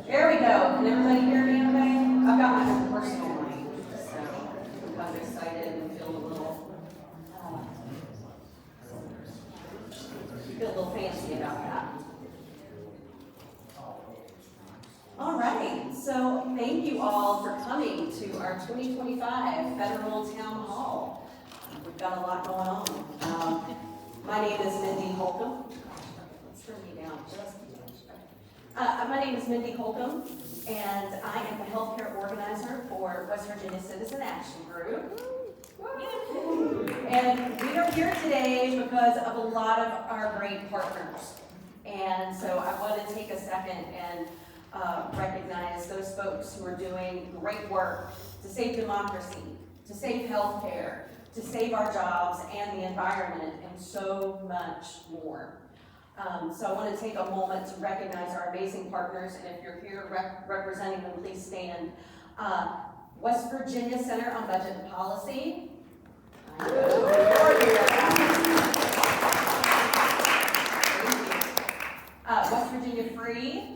There we go. Can everybody hear me okay? I've got my own personal mic, so I'm kind of excited and feel a little fancy about that. All right, so thank you all for coming to our 2025 Federal Town Hall. We've got a lot going on. My name is Mindy Holcomb. Let's turn me down just a touch. My name is Mindy Holcomb, and I am the healthcare organizer for West Virginia Citizen Action Group. And we are here today because of a lot of our great partners. And so I want to take a second and recognize those folks who are doing great work to save democracy, to save healthcare, to save our jobs and the environment, and so much more. So I want to take a moment to recognize our amazing partners, and if you're here representing them, please stand. West Virginia Center on Budget and Policy. West Virginia Free.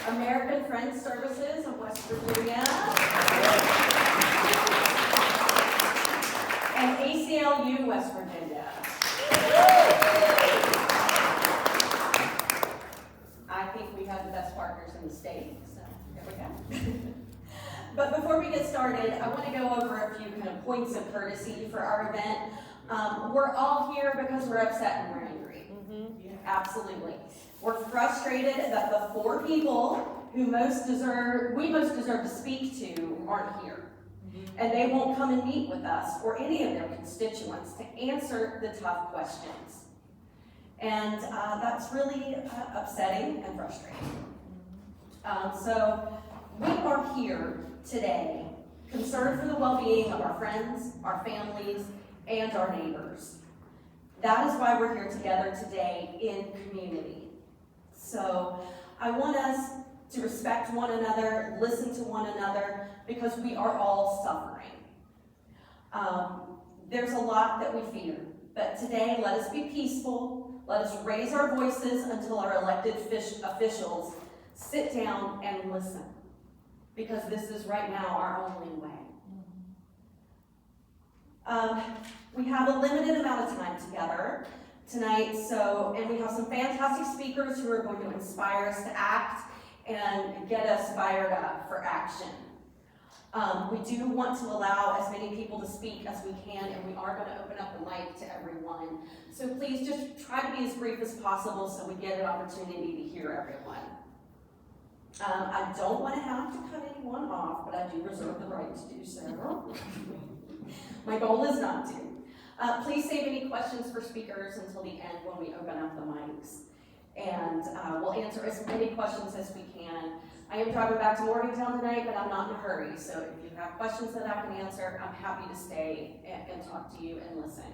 American Friends Services of West Virginia. And ACLU West Virginia. I think we have the best partners in the state, so there we go. But before we get started, I want to go over a few kind of points of courtesy for our event. We're all here because we're upset and we're angry. Yeah. Absolutely. We're frustrated that the four people who we most deserve to speak to aren't here. And they won't come and meet with us or any of their constituents to answer the tough questions. And that's really upsetting and frustrating. So we are here today concerned for the well-being of our friends, our families, and our neighbors. That is why we're here together today in community. So I want us to respect one another, listen to one another, because we are all suffering. There's a lot that we fear, but today let us be peaceful. Let us raise our voices until our elected officials sit down and listen, because this is right now our only way. We have a limited amount of time together tonight, and we have some fantastic speakers who are going to inspire us to act and get us fired up for action. We do want to allow as many people to speak as we can, and we are going to open up the mic to everyone. So please just try to be as brief as possible so we get an opportunity to hear everyone. I don't want to have to cut anyone off, but I do reserve the right to do so. My goal is not to. Please save any questions for speakers until the end when we open up the mics. And we'll answer as many questions as we can. I am driving back to Morgantown tonight, but I'm not in a hurry. So if you have questions that I can answer, I'm happy to stay and talk to you and listen.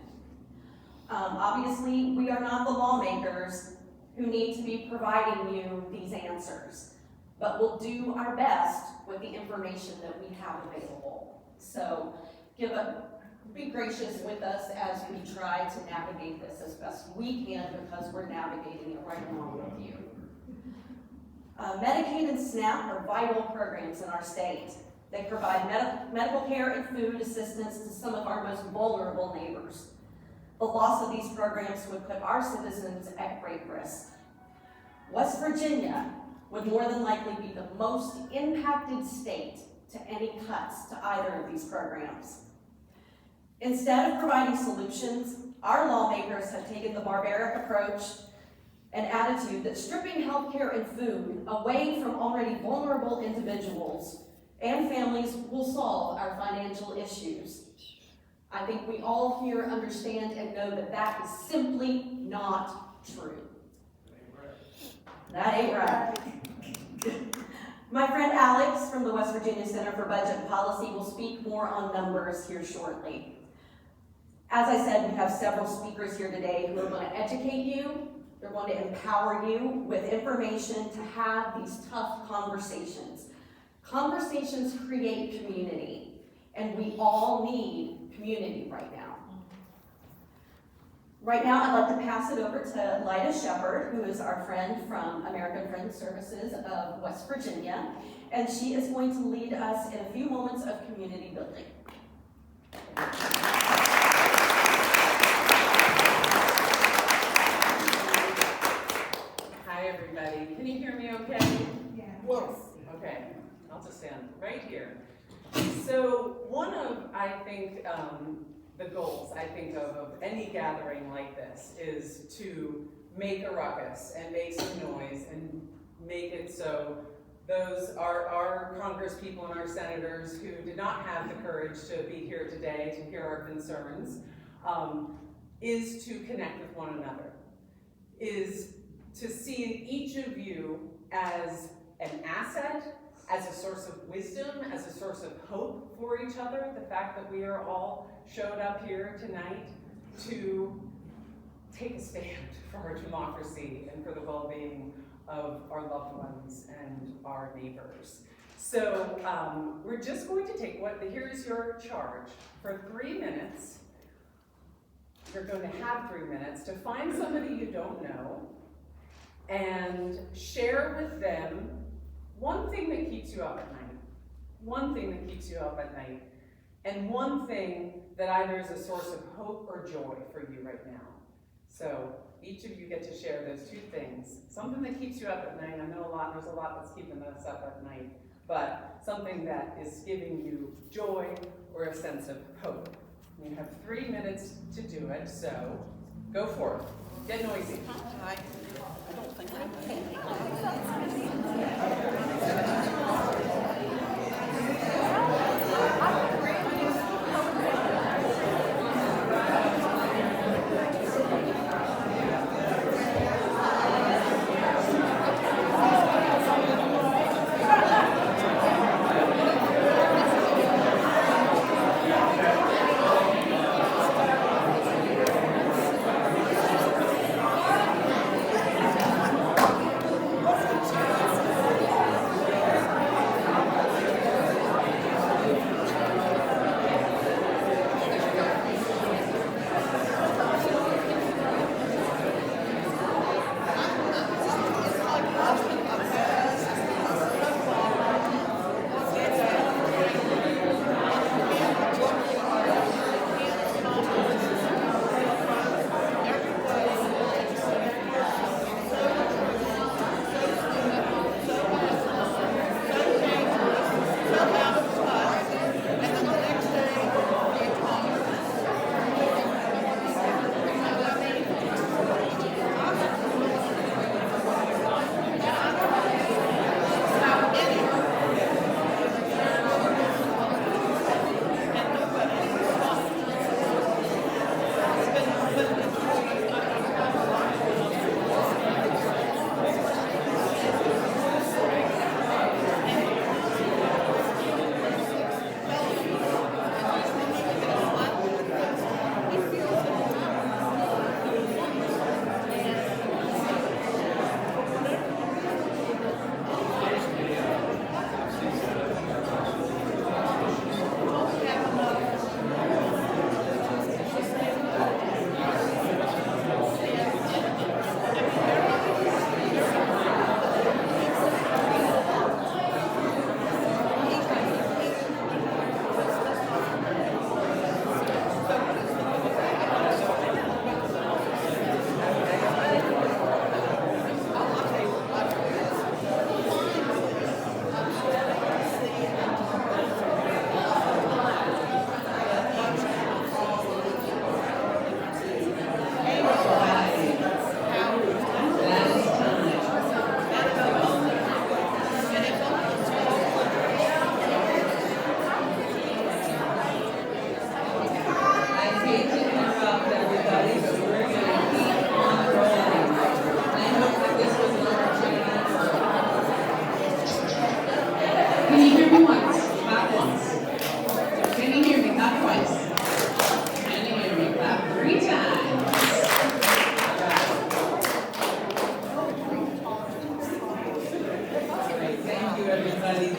Obviously, we are not the lawmakers who need to be providing you these answers, but we'll do our best with the information that we have available. So be gracious with us as we try to navigate this as best we can, because we're navigating it right along with you. Medicaid and SNAP are vital programs in our state. They provide medical care and food assistance to some of our most vulnerable neighbors. The loss of these programs would put our citizens at great risk. West Virginia would more than likely be the most impacted state to any cuts to either of these programs. Instead of providing solutions, our lawmakers have taken the barbaric approach and attitude that stripping healthcare and food away from already vulnerable individuals and families will solve our financial issues. I think we all here understand and know that that is simply not true. That ain't right. My friend Alex from the West Virginia Center for Budget and Policy will speak more on numbers here shortly. As I said, we have several speakers here today who are going to educate you. They're going to empower you with information to have these tough conversations. Conversations create community, and we all need community right now. Right now, I'd like to pass it over to Lyda Shepard, who is our friend from American Friends Services of West Virginia, and she is going to lead us in a few moments of community building. Hi, everybody. Can you hear me okay? Yeah. Yes. Okay, I'll just stand right here. So one of, I think, the goals I think of any gathering like this is to make a ruckus and make some noise and make it so those our Congress people and our senators who did not have the courage to be here today to hear our concerns, is to connect with one another, is to see each of you as an asset, as a source of wisdom, as a source of hope for each other. The fact that we are all showed up here tonight to take a stand for our democracy and for the well-being of our loved ones and our neighbors. So we're just going to take here's your charge. For 3 minutes, you're going to have 3 minutes to find somebody you don't know and share with them one thing that keeps you up at night. One thing that keeps you up at night. And one thing that either is a source of hope or joy for you right now. So each of you get to share those two things. Something that keeps you up at night. I know there's a lot that's keeping us up at night, but something that is giving you joy or a sense of hope. You have 3 minutes to do it, so go for it. Get noisy. I don't think everybody.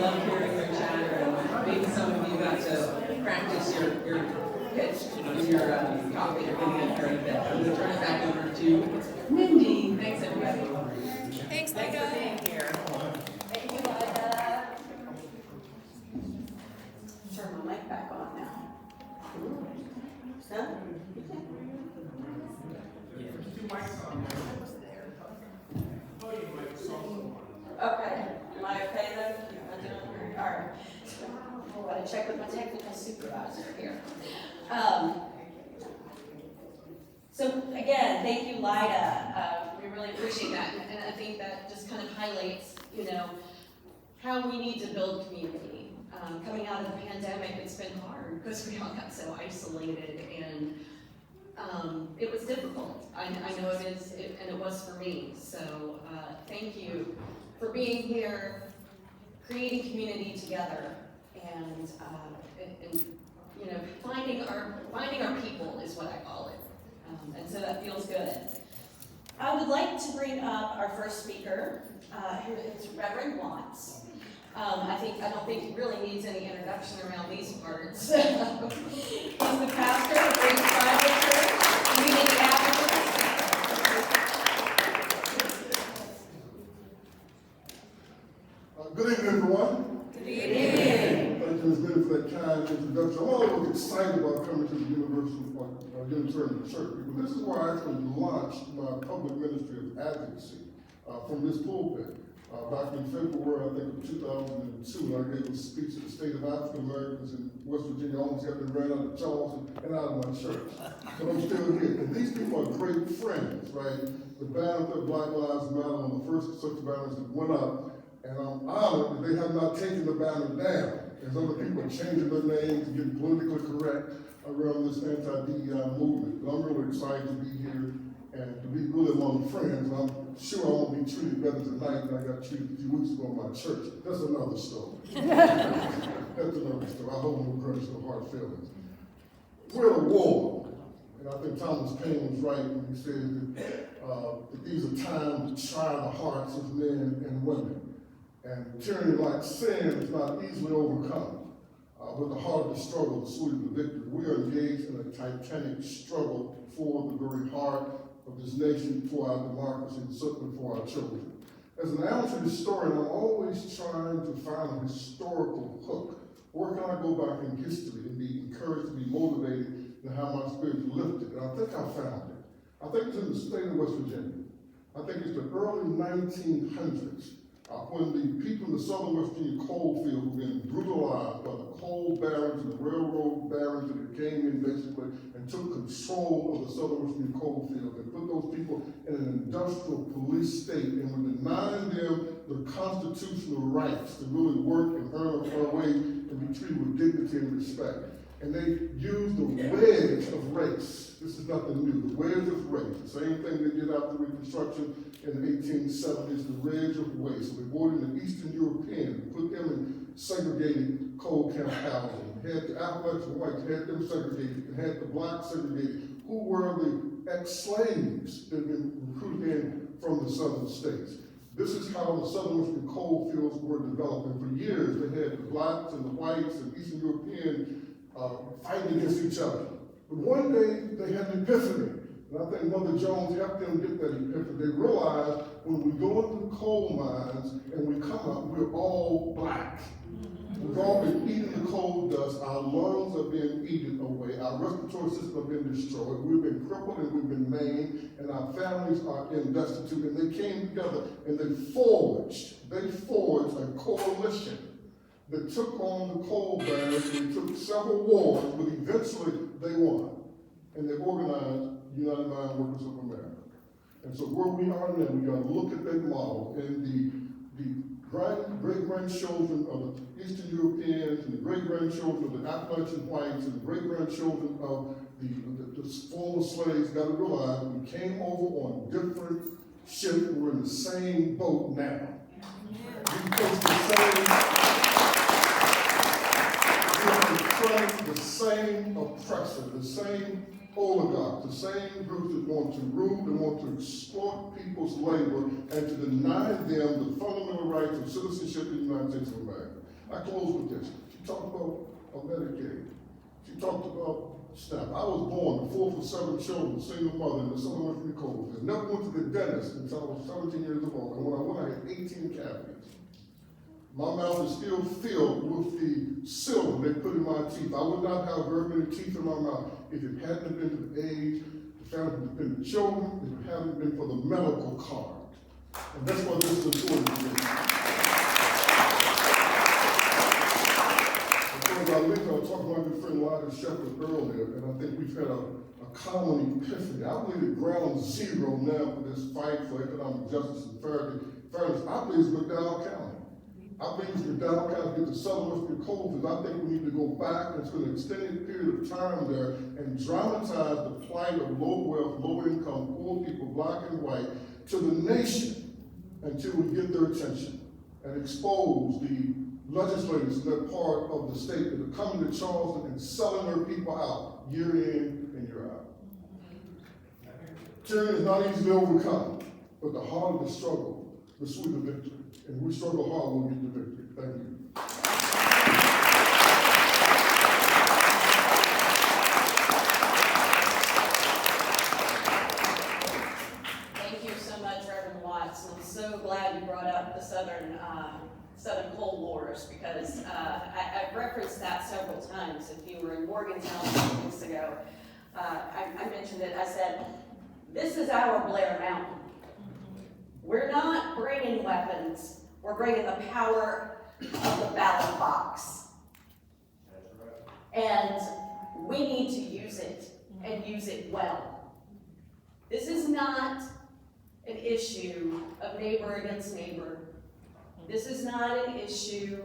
Love hearing your chatter. And maybe some of you got to practice your pitch in your copy of the very bit. I'm going to turn it back over to Mindy. Thanks, everybody. Thanks, Thanks for being here. Thank you, Lida. Turn my mic back on now. So? Okay, am I okay then? All right. I'm gonna check with my technical supervisor here. So again, thank you, Lida. We really appreciate that, and I think that just kind of highlights, how we need to build community. Coming out of the pandemic, it's been hard because we all got so isolated, and it was difficult. I know it is, and it was for me. So thank you for being here, creating community together, and finding our people is what I call it. And so that feels good. I would like to bring up our first speaker, who is Reverend Watts. I don't think he really needs any introduction around these parts. He's the pastor of Grace Bible Church in Minneapolis. Good evening, everyone. Good evening. Thank you, Ms. Minnie, for that kind introduction. I'm always excited about coming to the Unitarian Church, because this is where I actually launched my public ministry of advocacy from this pulpit. Back in February, I think, of 2002, I gave a speech at the State of African Americans in West Virginia. I almost got them ran out of Charleston and out of my church. But I'm still here. And these people are great friends, right? The banner that Black Lives Matter on the first such banners that went up. And I'm honored that they have not taken the banner down. As other people are changing their names and getting politically correct around this anti-DEI movement. But I'm really excited to be here and to be really among friends. I'm sure I won't be treated better tonight than I got treated a few weeks ago in my church. That's another story. That's another story. I hold no grudge, no hard feelings. We're at a war. And I think Thomas Paine was right when he said that these are times to try the hearts of men and women. And tyranny, like sin, is not easily overcome. With the heart of the struggle, the sweet of the victory. We are engaged in a titanic struggle for the very heart of this nation, for our democracy, and certainly for our children. As an amateur historian, I'm always trying to find a historical hook. Where can I go back in history and be encouraged to be motivated and have my spirits lifted? And I think I found it. I think it's in the state of West Virginia. I think it's the early 1900s. When the people in the southern West Virginia coal field were being brutalized by the coal barons and the railroad barons that came in basically and took control of the southern West Virginia coal field and put those people in an industrial police state and were denying them the constitutional rights to really work and earn our way and be treated with dignity and respect. And they used the wedge of race. This is nothing new. The wedge of race. The same thing they did after Reconstruction in the 1870s, the wedge of race. So they brought in the Eastern Europeans, put them in segregated coal camp housing. Had the Appalachian whites, had them segregated, and had the blacks segregated, who were the ex-slaves that had been recruited in from the southern states. This is how the southern Western coal fields were developing. For years, they had the blacks and the whites and Eastern Europeans fighting against each other. But one day, they had an epiphany. And I think Mother Jones helped them get that epiphany. They realized when we go into the coal mines and we come up, we're all black. We've all been eating the coal dust. Our lungs are being eaten away. Our respiratory system have been destroyed. We've been crippled and we've been maimed. And our families are destitute. And they came together and they forged a coalition that took on the coal barons. They took several wars, but eventually they won. And they organized United Mine Workers of America. And so where we are now, we got to look at that model, and the great-grandchildren of the Eastern Europeans and the great-grandchildren of the Appalachian whites and the great-grandchildren of the former slaves got to realize we came over on different ships. We're in the same boat now. We face the same oppressor, the same oligarchs, the same groups that want to rule, that want to exploit people's labor and to deny them the fundamental rights of citizenship in the United States of America. I close with this. She talked about Medicaid. She talked about snap. I was born the fourth of 7 children, single mother in the southern West Virginia coast, and never went to the dentist until I was 17 years old. And when I went, I had 18 cavities. My mouth is still filled with the silver they put in my teeth. I would not have very many teeth in my mouth if it hadn't been for the age, if it hadn't been the children, if it hadn't been for the medical card. And that's why this is important to me. I was talking to my good friend Lyda Shepherd earlier, and I think we've had a common epiphany. I believe at ground zero now for this fight for economic justice and fairness, I believe it's McDowell County. I believe it's McDowell County to get the Southern West Virginia cold, because I think we need to go back and spend an extended period of time there and dramatize the plight of low wealth, low income, poor people, black and white, to the nation until we get their attention and expose the legislators in that part of the state that are coming to Charleston and selling their people out year in and year out. Tyranny is not easily overcome, but the harder the struggle, the sweeter victory. And we struggle hard, we'll get the victory. Thank you. Thank you so much, Reverend Watts. I'm so glad you brought up the Southern Cold Wars, because I've referenced that several times. If you were in Morgantown a few weeks ago, I mentioned it. I said, this is our Blair Mountain. We're not bringing weapons, we're bringing the power of the ballot box. And we need to use it, and use it well. This is not an issue of neighbor against neighbor. This is not an issue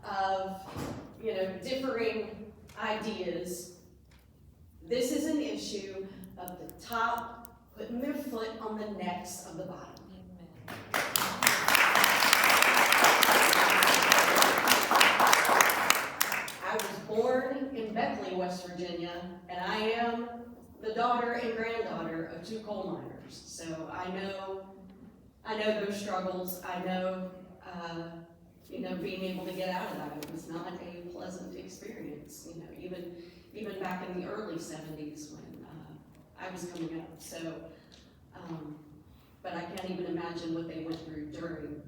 of, differing ideas. This is an issue of the top putting their foot on the necks of the bottom. I was born in Beckley, West Virginia, and I am the daughter and granddaughter of 2 coal miners. So I know those struggles. I know, being able to get out of that, it was not a pleasant experience. Even back in the early 70s when I was coming up. So, but I can't even imagine what they went through during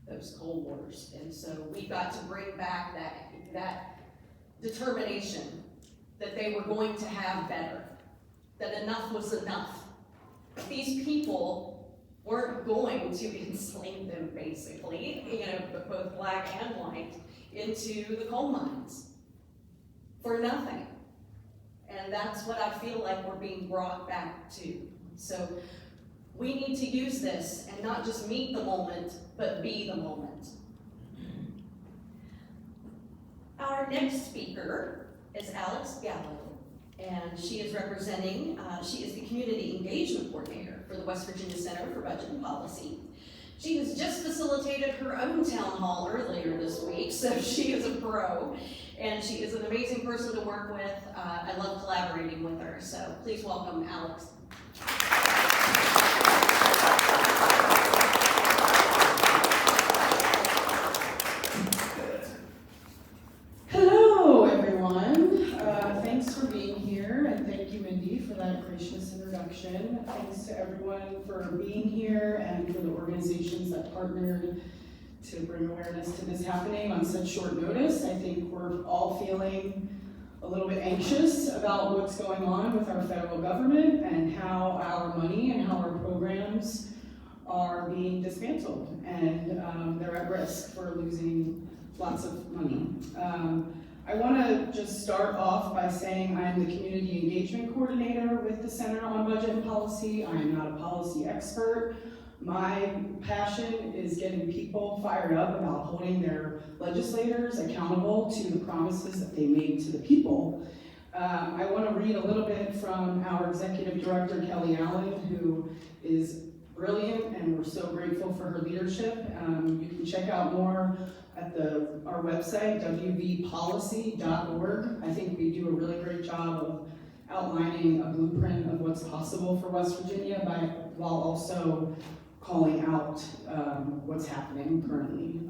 those Cold Wars. And so we got to bring back that determination that they were going to have better, that enough was enough. These people weren't going to enslave them, basically, both black and white, into the coal mines for nothing. And that's what I feel like we're being brought back to. So we need to use this and not just meet the moment, but be the moment. Our next speaker is Alex Gallo, and she is representing, she is the Community Engagement Coordinator for the West Virginia Center for Budget and Policy. She has just facilitated her own town hall earlier this week, so she is a pro, and she is an amazing person to work with. I love collaborating with her, so please welcome Alex. Hello, everyone. Thanks for being here, and thank you, Mindy, for that gracious introduction. Thanks to everyone for being here and for the organizations that partnered to bring awareness to this happening on such short notice. I think we're all feeling a little bit anxious about what's going on with our federal government and how our money and how our programs are being dismantled, and they're at risk for losing lots of money. I want to just start off by saying I'm the Community Engagement Coordinator with the Center on Budget and Policy. I am not a policy expert. My passion is getting people fired up about holding their legislators accountable to the promises that they made to the people. I want to read a little bit from our Executive Director, Kelly Allen, who is brilliant, and we're so grateful for her leadership. You can check out more at our website, wvpolicy.org. I think we do a really great job of outlining a blueprint of what's possible for West Virginia while also calling out what's happening currently.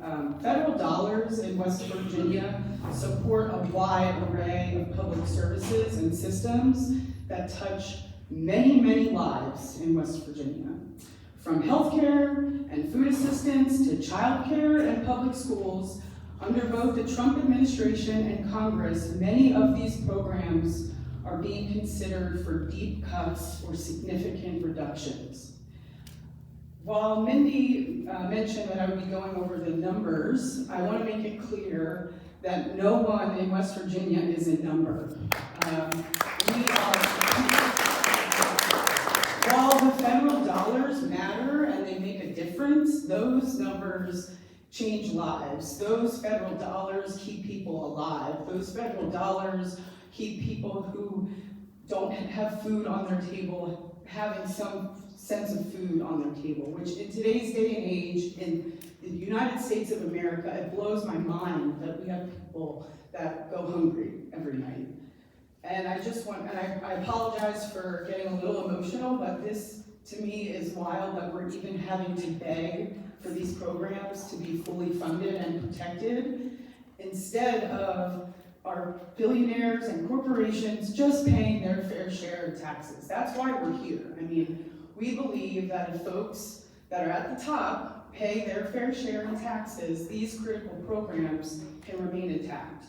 Federal dollars in West Virginia support a wide array of public services and systems that touch many, many lives in West Virginia. From healthcare and food assistance to childcare and public schools, under both the Trump administration and Congress, many of these programs are being considered for deep cuts or significant reductions. While Mindy mentioned that I would be going over the numbers, I want to make it clear that no one in West Virginia is a number. While the federal dollars matter and they make a difference, those numbers change lives. Those federal dollars keep people alive. Those federal dollars keep people who don't have food on their table having some sense of food on their table, which in today's day and age in the United States of America, it blows my mind that we have people that go hungry every night. And I just want, and I apologize for getting a little emotional, but this to me is wild that we're even having to beg for these programs to be fully funded and protected instead of our billionaires and corporations just paying their fair share of taxes. That's why we're here. I mean, we believe that if folks that are at the top pay their fair share in taxes, these critical programs can remain intact.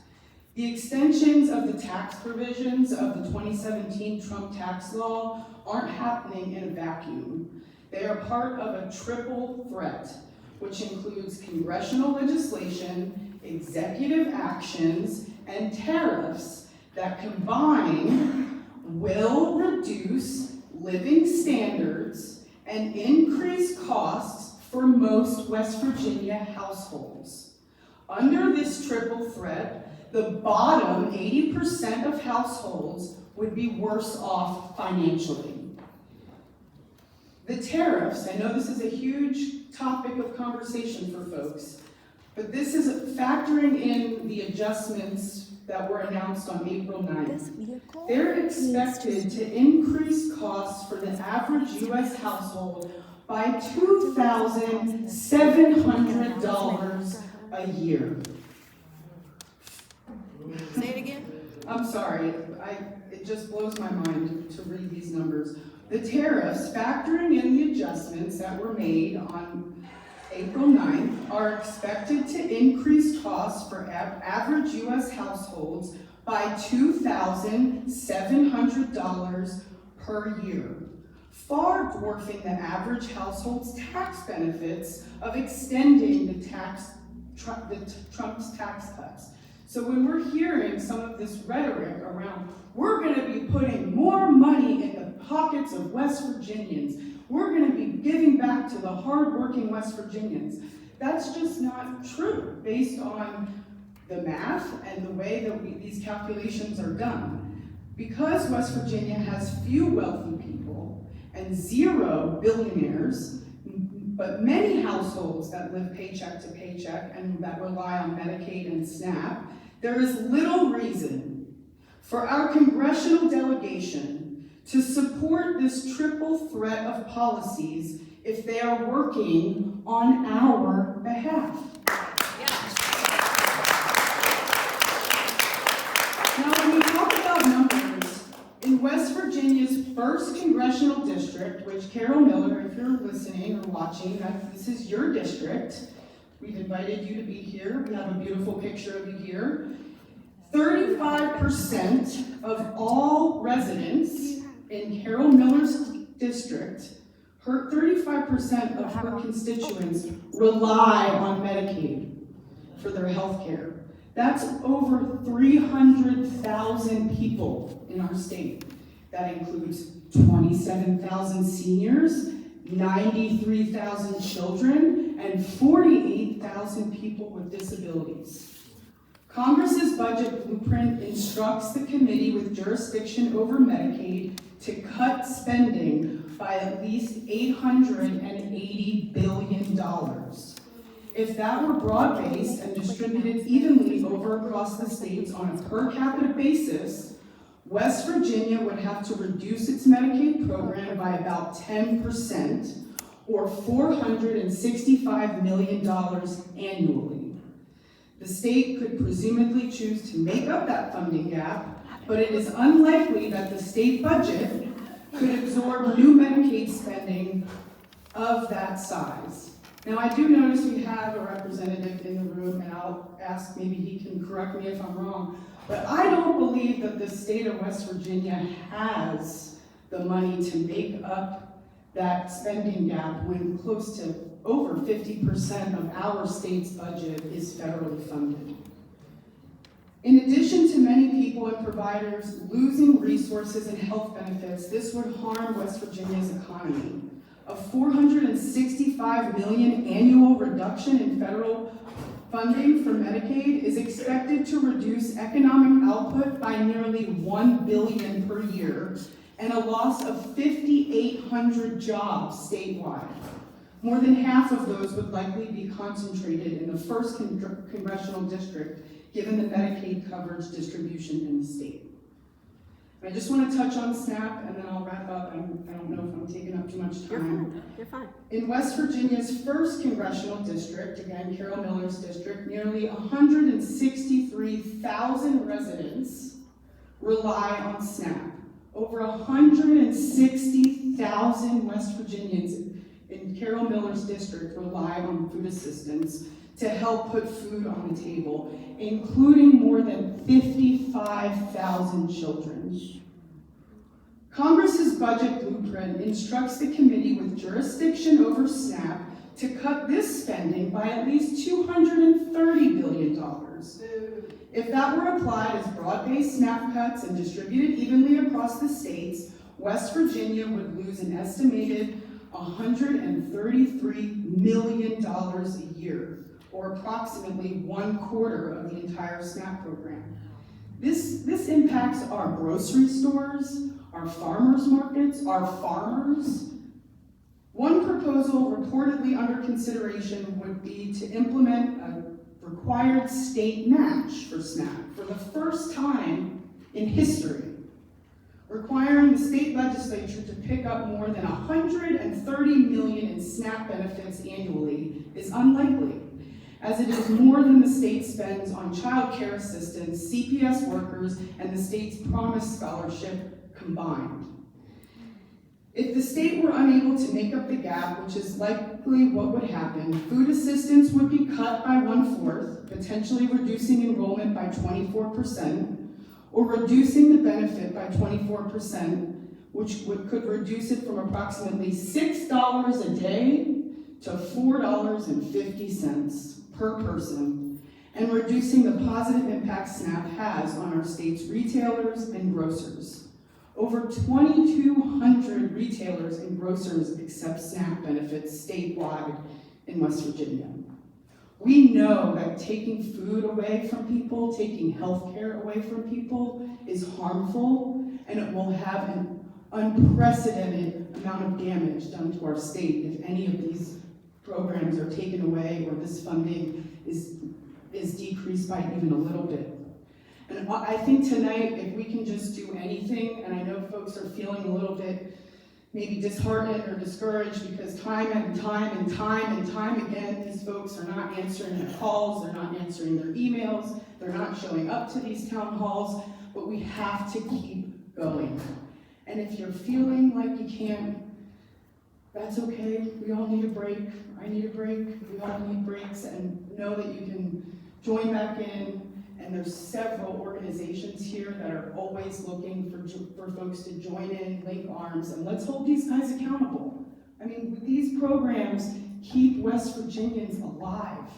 The extensions of the tax provisions of the 2017 Trump tax law aren't happening in a vacuum. They are part of a triple threat, which includes congressional legislation, executive actions, and tariffs that combined will reduce living standards and increase costs for most West Virginia households. Under this triple threat, the bottom 80% of households would be worse off financially. The tariffs, I know this is a huge topic of conversation for folks, but this is factoring in the adjustments that were announced on April 9th. They're expected to increase costs for the average U.S. household by $2,700 a year. Say it again. I'm sorry, it just blows my mind to read these numbers. The tariffs, factoring in the adjustments that were made on April 9th, are expected to increase costs for average U.S. households by $2,700 per year, far dwarfing the average household's tax benefits of extending the Trump's tax cuts. So when we're hearing some of this rhetoric around, we're going to be putting more money in the pockets of West Virginians, we're going to be giving back to the hardworking West Virginians, that's just not true based on the math and the way that these calculations are done. Because West Virginia has few wealthy people and 0 billionaires, but many households that live paycheck to paycheck and that rely on Medicaid and SNAP, there is little reason for our congressional delegation to support this triple threat of policies if they are working on our behalf. Now, when we talk about numbers, in West Virginia's 1st congressional district, which Carol Miller, if you're listening or watching, this is your district. We've invited you to be here. We have a beautiful picture of you here. 35% of all residents in Carol Miller's district, 35% of her constituents rely on Medicaid for their health care. That's over 300,000 people in our state. That includes 27,000 seniors, 93,000 children, and 48,000 people with disabilities. Congress's budget blueprint instructs the committee with jurisdiction over Medicaid to cut spending by at least $880 billion. If that were broad-based and distributed evenly over across the states on a per capita basis, West Virginia would have to reduce its Medicaid program by about 10%, or $465 million annually. The state could presumably choose to make up that funding gap, but it is unlikely that the state budget could absorb new Medicaid spending of that size. Now, I do notice we have a representative in the room, and I'll ask, maybe he can correct me if I'm wrong, but I don't believe that the state of West Virginia has the money to make up that spending gap when close to over 50% of our state's budget is federally funded. In addition to many people and providers losing resources and health benefits, this would harm West Virginia's economy. A $465 million annual reduction in federal funding for Medicaid is expected to reduce economic output by nearly $1 billion per year and a loss of 5,800 jobs statewide. More than half of those would likely be concentrated in the 1st Congressional District, given the Medicaid coverage distribution in the state. I just want to touch on SNAP, and then I'll wrap up. I don't know if I'm taking up too much time. You're fine. In West Virginia's 1st Congressional District, again, Carol Miller's district, nearly 163,000 residents rely on SNAP. Over 160,000 West Virginians in Carol Miller's district rely on food assistance to help put food on the table, including more than 55,000 children. Congress's budget blueprint instructs the committee with jurisdiction over SNAP to cut this spending by at least $230 billion. If that were applied as broad-based SNAP cuts and distributed evenly across the states, West Virginia would lose an estimated $133 million a year, or approximately 1/4 of the entire SNAP program. This impacts our grocery stores, our farmers markets, our farmers. One proposal reportedly under consideration would be to implement a required state match for SNAP for the first time in history, requiring the state legislature to pick up more than $130 million in SNAP benefits annually is unlikely, as it is more than the state spends on child care assistance, CPS workers, and the state's Promise Scholarship combined. If the state were unable to make up the gap, which is likely what would happen, food assistance would be cut by 1/4, potentially reducing enrollment by 24%, or reducing the benefit by 24%, which could reduce it from approximately $6 a day to $4.50 per person, and reducing the positive impact SNAP has on our state's retailers and grocers. Over 2,200 retailers and grocers accept SNAP benefits statewide in West Virginia. We know that taking food away from people, taking health care away from people is harmful, and it will have an unprecedented amount of damage done to our state if any of these programs are taken away or this funding is decreased by even a little bit. And I think tonight, if we can just do anything, and I know folks are feeling a little bit maybe disheartened or discouraged because time and time again, these folks are not answering their calls, they're not answering their emails, they're not showing up to these town halls, but we have to keep going. And if you're feeling like you can't, that's okay. We all need a break. I need a break. We all need breaks, and know that you can join back in. And there's several organizations here that are always looking for folks to join in, link arms, and let's hold these guys accountable. I mean, these programs keep West Virginians alive.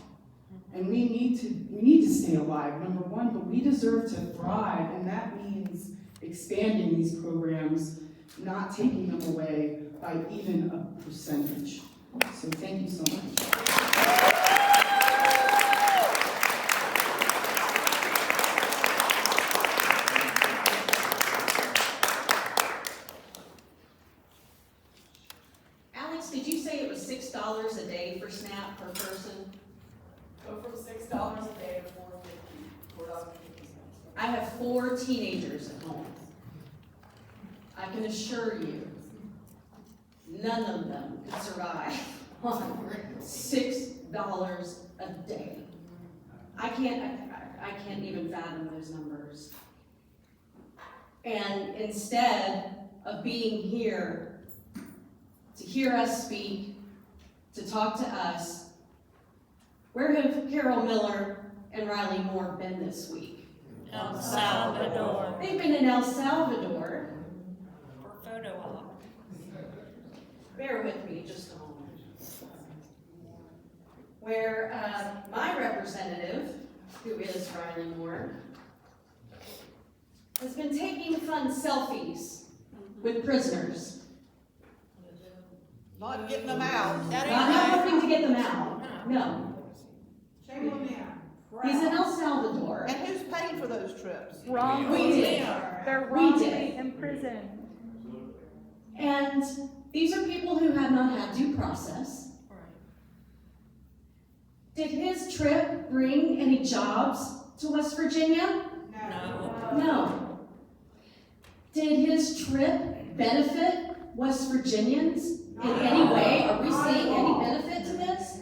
And we need to stay alive, number one, but we deserve to thrive, and that means expanding these programs, not taking them away by even a percentage. So thank you so much. Did you say it was $6 a day for SNAP per person? Go from $6 a day to $4.50. I have 4 teenagers at home. I can assure you, none of them could survive on $6 a day. I can't even fathom those numbers. And instead of being here to hear us speak, to talk to us, where have Carol Miller and Riley Moore been this week? El Salvador. They've been in El Salvador. For photo op. Bear with me just a moment. Where my representative, who is Riley Moore, has been taking fun selfies with prisoners. Not getting them out. That ain't Not right. helping to get them out, no. Shame on them. He's in El Salvador. And who's paying for those trips? We did. They're We wrongly did. imprisoned. And these are people who have not had due process. Did his trip bring any jobs to West Virginia? No. No. Did his trip benefit West Virginians in any way? Are we seeing any benefit to this?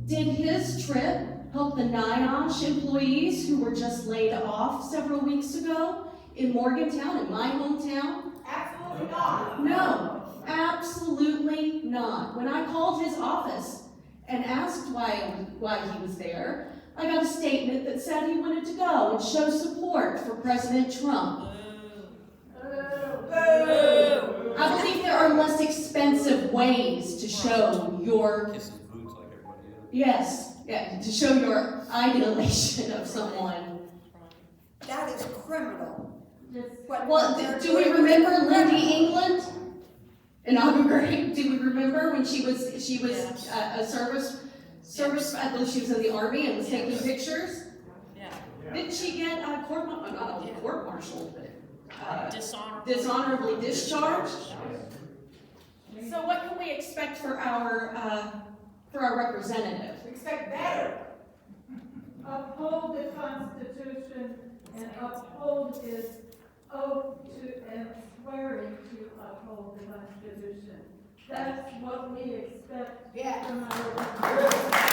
Did his trip help the NIOSH employees who were just laid off several weeks ago in Morgantown, in my hometown? Absolutely not. No, absolutely not. When I called his office and asked why he was there, I got a statement that said he wanted to go and show support for President Trump. I believe there are less expensive ways to show your, yes, to show your idolization of someone. That is criminal. Well, do we remember Lindy England in Abu Ghraib? Do we remember when she was a service, I believe she was in the army and was taking pictures? Yeah. Didn't she get court-martialed, but Dishonorable. dishonorably discharged? So what can we expect for our representative? Expect better. Uphold the Constitution and uphold his oath to and swearing to uphold the Constitution. That's what we expect from our representative.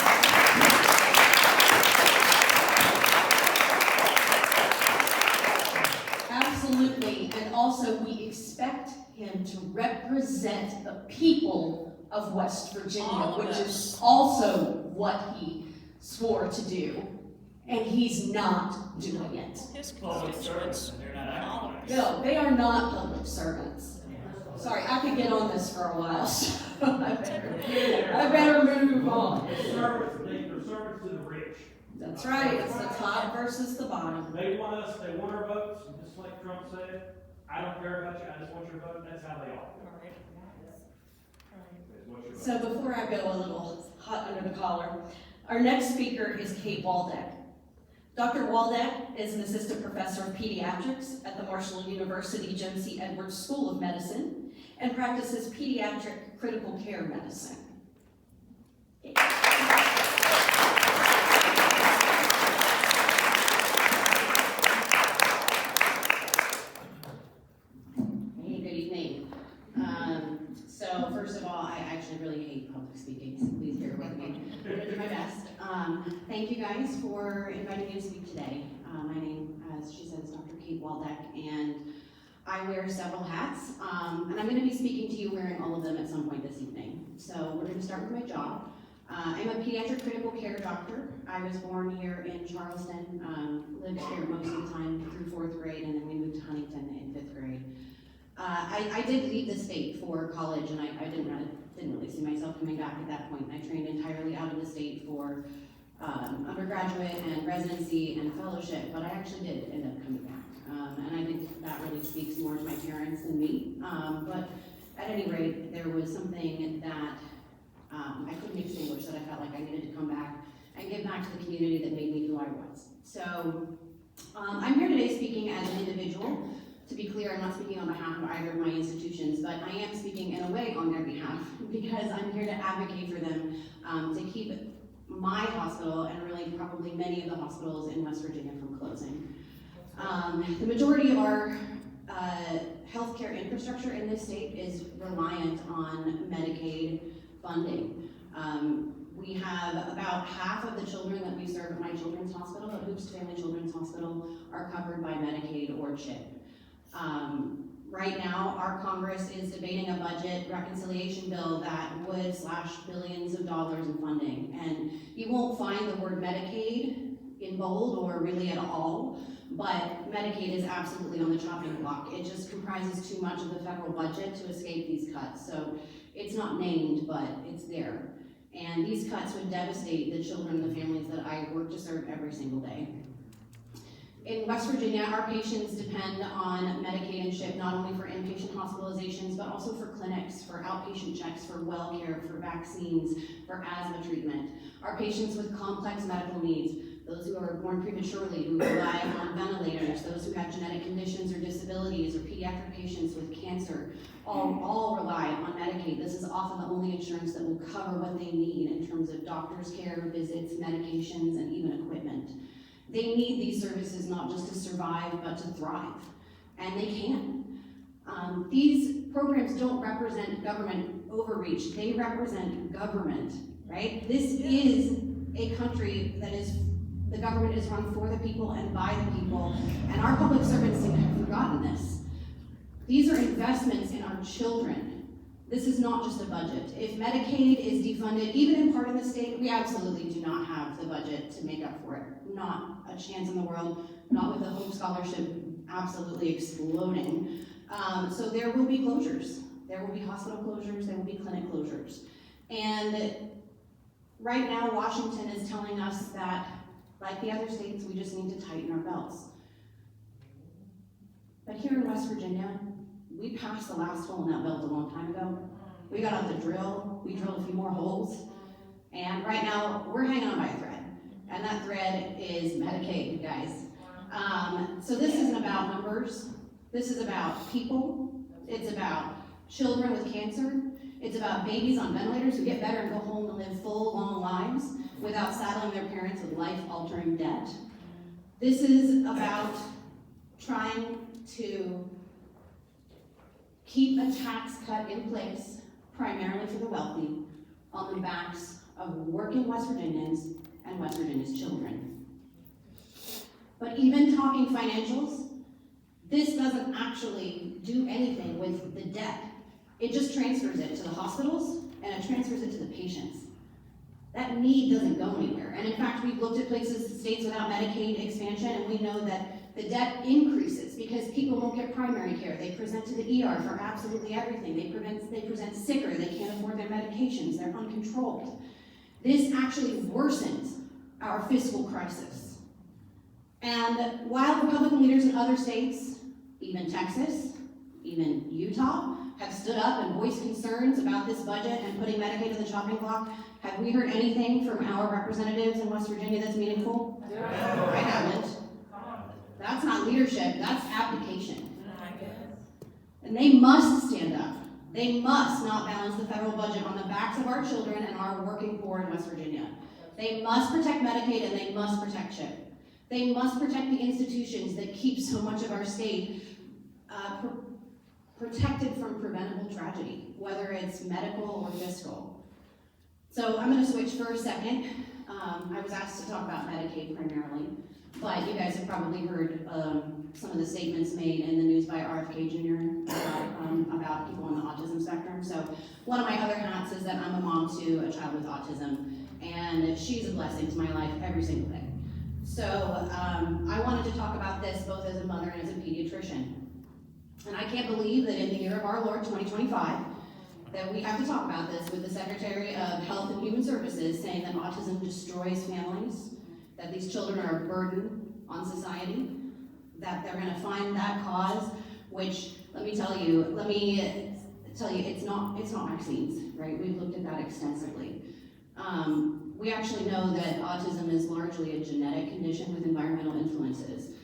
Absolutely, and also we expect him to represent the people of West Virginia, All of which us. is also what he swore to do, and he's not doing it. His constituents. No, they are not public servants. Sorry, I could get on this for a while, so I better move on. They're servants to the rich. That's right, it's the top versus the bottom. They want our votes, and just like Trump said, I don't care about you, I just want your vote, that's how they are. That's what your vote. So before I go a little hot under the collar, our next speaker is Kate Waldeck. Dr. Waldeck is an assistant professor of pediatrics at the Marshall University Joan C. Edwards School of Medicine and practices pediatric critical care medicine. Hey, good evening. So first of all, I actually really hate public speaking, so please bear with me. I'm gonna do my best. Thank you guys for inviting me to speak today. My name, as she says, is Dr. Kate Waldeck, and I wear several hats, and I'm gonna be speaking to you wearing all of them at some point this evening. So we're gonna start with my job. I'm a pediatric critical care doctor. I was born here in Charleston, lived here most of the time through 4th grade, and then we moved to Huntington in 5th grade. I did leave the state for college, and I didn't really see myself coming back at that point. I trained entirely out of the state for undergraduate and residency and fellowship, but I actually did end up coming back. And I think that really speaks more to my parents than me. But at any rate, there was something that I couldn't extinguish that I felt like I needed to come back and give back to the community that made me who I was. So I'm here today speaking as an individual. To be clear, I'm not speaking on behalf of either of my institutions, but I am speaking in a way on their behalf because I'm here to advocate for them to keep my hospital and really probably many of the hospitals in West Virginia from closing. The majority of our healthcare infrastructure in this state is reliant on Medicaid funding. We have about half of the children that we serve at my children's hospital, at Hoops Family Children's Hospital, are covered by Medicaid or CHIP. Right now, our Congress is debating a budget reconciliation bill that would slash billions of dollars in funding. And you won't find the word Medicaid in bold or really at all, but Medicaid is absolutely on the chopping block. It just comprises too much of the federal budget to escape these cuts. So it's not named, but it's there. And these cuts would devastate the children and the families that I work to serve every single day. In West Virginia, our patients depend on Medicaid and CHIP not only for inpatient hospitalizations, but also for clinics, for outpatient checks, for well care, for vaccines, for asthma treatment. Our patients with complex medical needs, those who are born prematurely, who rely on ventilators, those who have genetic conditions or disabilities, or pediatric patients with cancer, all rely on Medicaid. This is often the only insurance that will cover what they need in terms of doctor's care, visits, medications, and even equipment. They need these services not just to survive, but to thrive, and they can. These programs don't represent government overreach, they represent government, right? This is a country that is, the government is run for the people and by the people, and our public servants seem to have forgotten this. These are investments in our children. This is not just a budget. If Medicaid is defunded, even in part in the state, we absolutely do not have the budget to make up for it. Not a chance in the world, not with the Hope Scholarship absolutely exploding. So there will be closures. There will be hospital closures, there will be clinic closures. And right now, Washington is telling us that, like the other states, we just need to tighten our belts. But here in West Virginia, we passed the last hole in that belt a long time ago. We got out the drill, we drilled a few more holes, and right now we're hanging on by a thread. And that thread is Medicaid, guys. So this isn't about numbers, this is about people, it's about children with cancer, it's about babies on ventilators who get better and go home and live full, long lives without saddling their parents with life-altering debt. This is about trying to keep a tax cut in place, primarily for the wealthy, on the backs of working West Virginians and West Virginia's children. But even talking financials, this doesn't actually do anything with the debt. It just transfers it to the hospitals and it transfers it to the patients. That need doesn't go anywhere. And in fact, we've looked at places, states without Medicaid expansion, and we know that the debt increases because people won't get primary care. They present to the ER for absolutely everything. They present sicker, they can't afford their medications, they're uncontrolled. This actually worsens our fiscal crisis. And while Republican leaders in other states, even Texas, even Utah, have stood up and voiced concerns about this budget and putting Medicaid to the chopping block, have we heard anything from our representatives in West Virginia that's meaningful? No. I haven't. That's not leadership, that's abdication. And they must stand up. They must not balance the federal budget on the backs of our children and our working poor in West Virginia. They must protect Medicaid and they must protect CHIP. They must protect the institutions that keep so much of our state protected from preventable tragedy, whether it's medical or fiscal. So I'm going to switch for a second. I was asked to talk about Medicaid primarily, but you guys have probably heard some of the statements made in the news by RFK Jr. About people on the autism spectrum. So one of my other hats is that I'm a mom to a child with autism, and she's a blessing to my life every single day. So I wanted to talk about this both as a mother and as a pediatrician. And I can't believe that in the year of our Lord, 2025, that we have to talk about this with the Secretary of Health and Human Services saying that autism destroys families, that these children are a burden on society, that they're going to find that cause, which let me tell you, it's not vaccines, right? We've looked at that extensively. We actually know that autism is largely a genetic condition with environmental influences.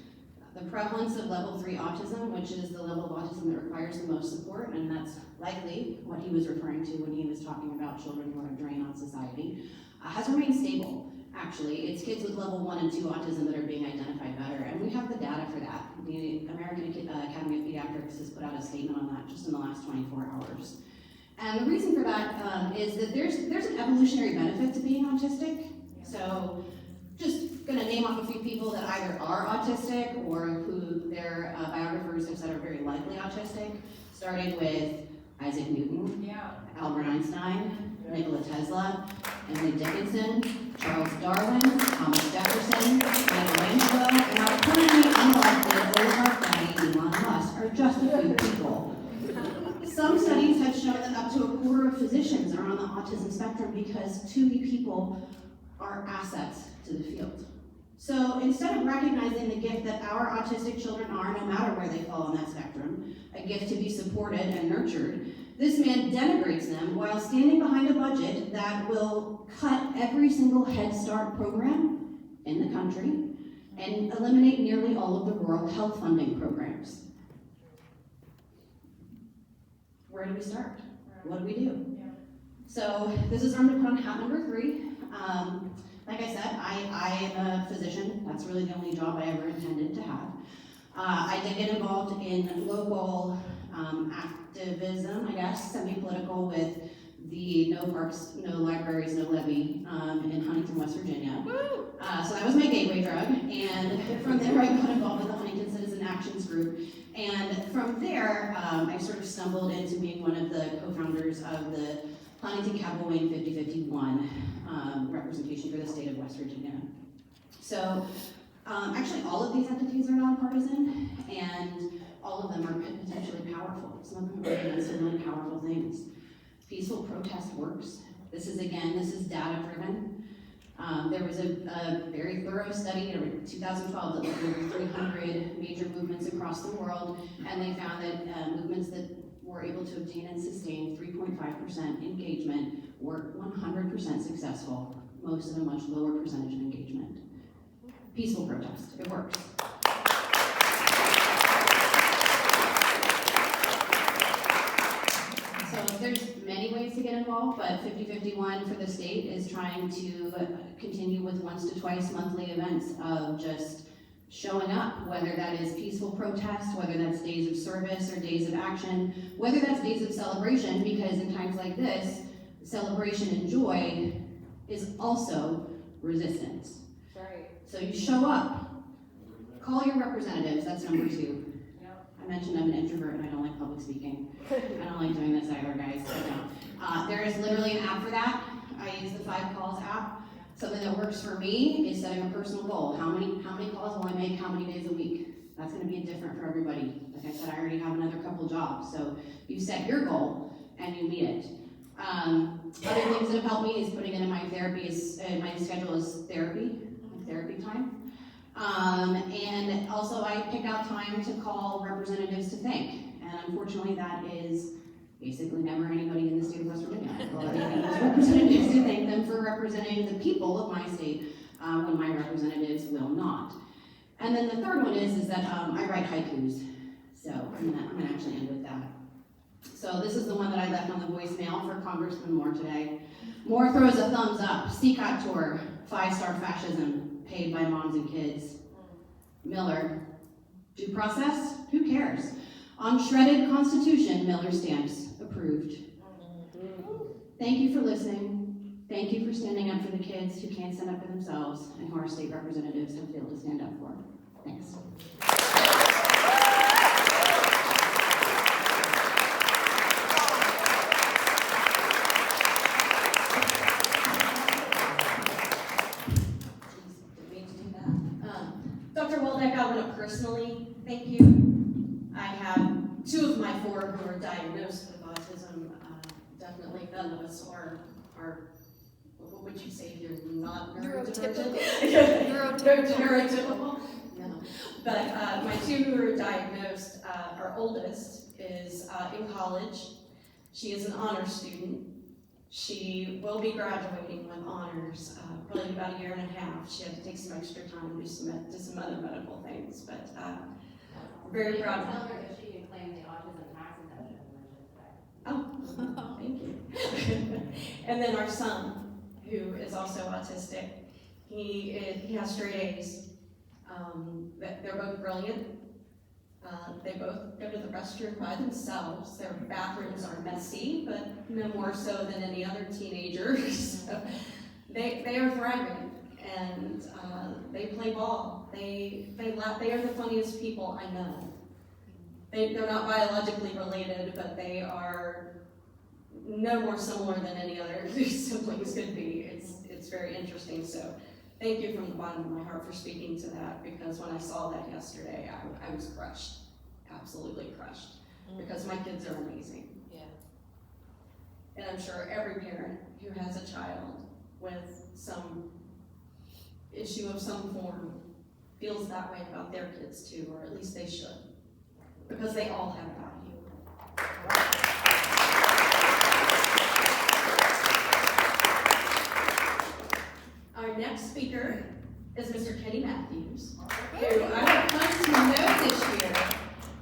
The prevalence of level 3 autism, which is the level of autism that requires the most support, and that's likely what he was referring to when he was talking about children who are a drain on society, has remained stable. actually. It's kids with level 1 and 2 autism that are being identified better, and we have the data for that. The American Academy of Pediatrics has put out a statement on that just in the last 24 hours. And the reason for that is that there's an evolutionary benefit to being autistic. So just gonna name off a few people that either are autistic or who their biographers have said are very likely autistic. Starting with Isaac Newton, Albert Einstein, Nikola Tesla, Emily Dickinson, Charles Darwin, Thomas Jefferson, Michelangelo, and our currently unelected oligarch daddy Elon Musk are just a few people. Some studies have shown that up to a quarter of physicians are on the autism spectrum because too many people are assets to the field. So instead of recognizing the gift that our autistic children are, no matter where they fall on that spectrum, a gift to be supported and nurtured, this man denigrates them while standing behind a budget that will cut every single Head Start program in the country and eliminate nearly all of the rural health funding programs. Where do we start? What do we do? So this is where I'm going to put on hat number 3. Like I said, I am a physician. That's really the only job I ever intended to have. I did get involved in local activism, I guess, semi-political, with the No Parks, No Libraries, No Levy in Huntington, West Virginia. So that was my gateway drug, and from there I got involved with the Huntington Citizen Actions Group, and from there I sort of stumbled into being one of the co-founders of the Huntington Capital Wayne 5051 representation for the state of West Virginia. So actually all of these entities are nonpartisan, and all of them are potentially powerful. Some of them are doing some really powerful things. Peaceful protest works. This is data driven. There was a very thorough study in 2012 that looked at over 300 major movements across the world, and they found that movements that were able to obtain and sustain 3.5% engagement were 100% successful, most at a much lower percentage of engagement. Peaceful protest, it works. So there's many ways to get involved, but 5051 for the state is trying to continue with once to twice monthly events of just showing up, whether that is peaceful protest, whether that's days of service or days of action, whether that's days of celebration, because in times like this, celebration and joy is also resistance. Right. So you show up, call your representatives, that's number 2. I mentioned I'm an introvert and I don't like public speaking. I don't like doing this either, guys, I don't. There is literally an app for that. I use the 5 Calls app. Something that works for me is setting a personal goal. How many calls will I make, how many days a week? That's gonna be different for everybody. Like I said, I already have another couple jobs, so you set your goal and you meet it. Other things that have helped me is putting it in my my schedule is therapy time. And also I pick out time to call representatives to thank. And unfortunately that is basically never anybody in the state of West Virginia. I call representatives to thank them for representing the people of my state when my representatives will not. And then the third one is that I write haikus. So I'm gonna actually end with that. So this is the one that I left on the voicemail for Congressman Moore today. Moore throws a thumbs up. CCOT tour, 5-star fascism, paid by moms and kids. Miller, due process? Who cares? On shredded Constitution, Miller stamps, approved. Thank you for listening. Thank you for standing up for the kids who can't stand up for themselves and who our state representatives have failed to stand up for. Thanks. Dr. Waldeck, I want to personally thank you. I have 2 of my 4 who are diagnosed with autism. Definitely none of us are, what would you say here, not neurodivergent? Neurotypical. No. But my 2 who are diagnosed, our oldest is in college. She is an honors student. She will be graduating with honors, probably about 1.5 years. She had to take some extra time to do some other medical things, but very proud of her. Tell her that she can claim the autism tax exemption today. Oh, thank you. And then our son, who is also autistic, He has straight A's. They're both brilliant. They both go to the restroom by themselves. Their bathrooms are messy, but no more so than any other teenager. So they are thriving, and they play ball. They laugh. They are the funniest people I know. They're not biologically related, but they are no more similar than any other siblings could be. It's very interesting. So thank you from the bottom of my heart for speaking to that, because when I saw that yesterday, I was crushed, absolutely crushed, because my kids are amazing. Yeah. And I'm sure every parent who has a child with some issue of some form feels that way about their kids too, or at least they should, because they all have value. Our next speaker is Mr. Kenny Matthews, who I have come to know this year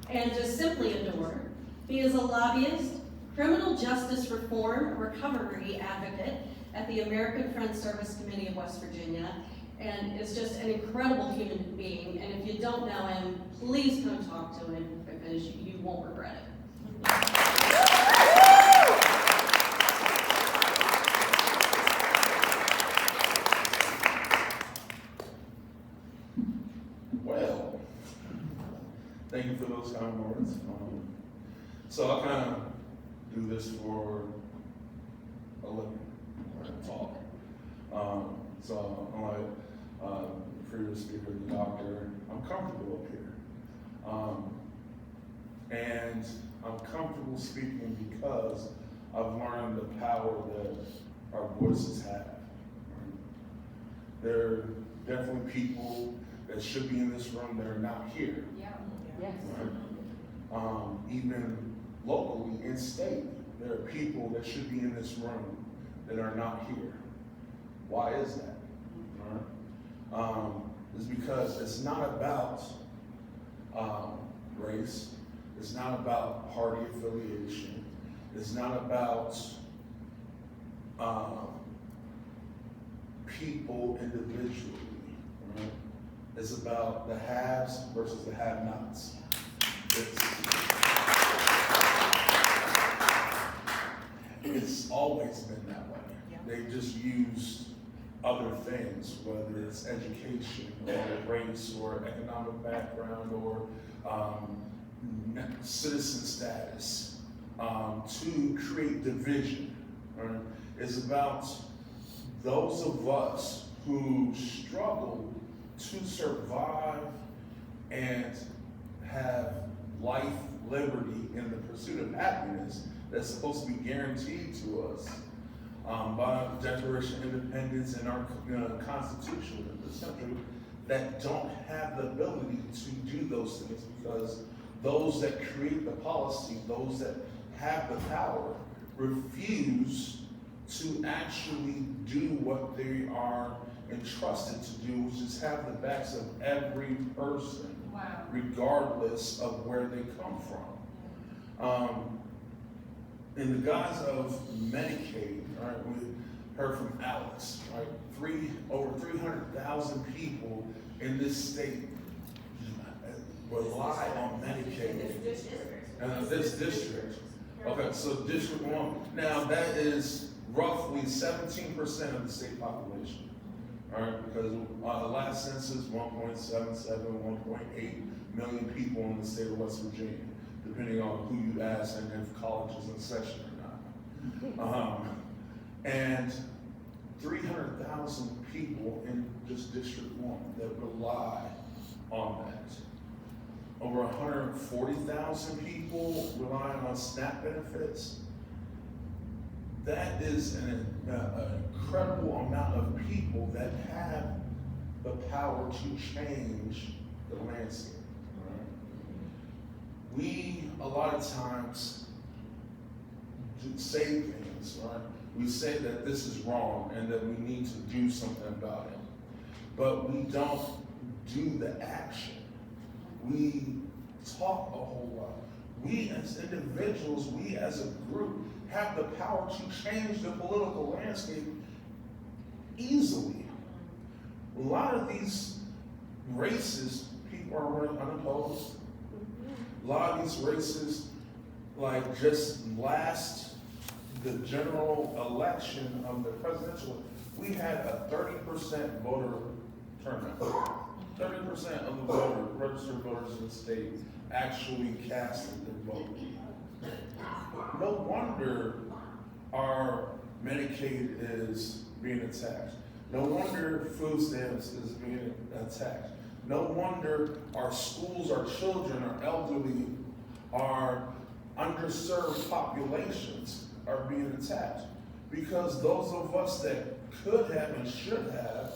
and just simply adore. He is a lobbyist, criminal justice reform recovery advocate at the American Friends Service Committee of West Virginia, and is just an incredible human being. And if you don't know him, please come talk to him, because you won't regret it. Well, thank you for those kind words. So I kind of do this for a living, talk. So unlike the previous speaker, the doctor, I'm comfortable up here. And I'm comfortable speaking because I've learned the power that our voices have. There are definitely people that should be in this room that are not here. Yeah. Yes. Right? Even locally in state, there are people that should be in this room that are not here. Why is that? Right? It's because it's not about race. It's not about party affiliation. It's not about people individually. Right? It's about the haves versus the have-nots. It's always been that way. They just used other things, whether it's education or race or economic background or citizen status, to create division. Right? It's about those of us who struggle to survive and have life, liberty, and the pursuit of happiness that's supposed to be guaranteed to us by the Declaration of Independence and our Constitution of this country, that don't have the ability to do those things because those that create the policy, those that have the power, refuse to actually do what they are entrusted to do, which is have the backs of every person, regardless of where they come from. In the guise of Medicaid, right, we heard from Alex, right? Over 300,000 people in this state rely on Medicaid. This district. Okay, so District 1. Now that is roughly 17% of the state population. All right, because the last census, 1.77, 1.8 million people in the state of West Virginia, depending on who you ask and if college is in session or not. And 300,000 people in just District 1 that rely on that. Over 140,000 people relying on SNAP benefits. That is an incredible amount of people that have the power to change the landscape. Right? We, a lot of times, say things, right? We say that this is wrong and that we need to do something about it. But we don't do the action. We talk a whole lot. We as individuals, we as a group, have the power to change the political landscape easily. A lot of these races, people are running unopposed. A lot of these races, like just last, the general election of the presidential, we had a 30% voter turnout. 30% of the registered voters in the state actually casted their vote. No wonder our Medicaid is being attacked. No wonder food stamps is being attacked. No wonder our schools, our children, our elderly, our underserved populations are being attacked. Because those of us that could have and should have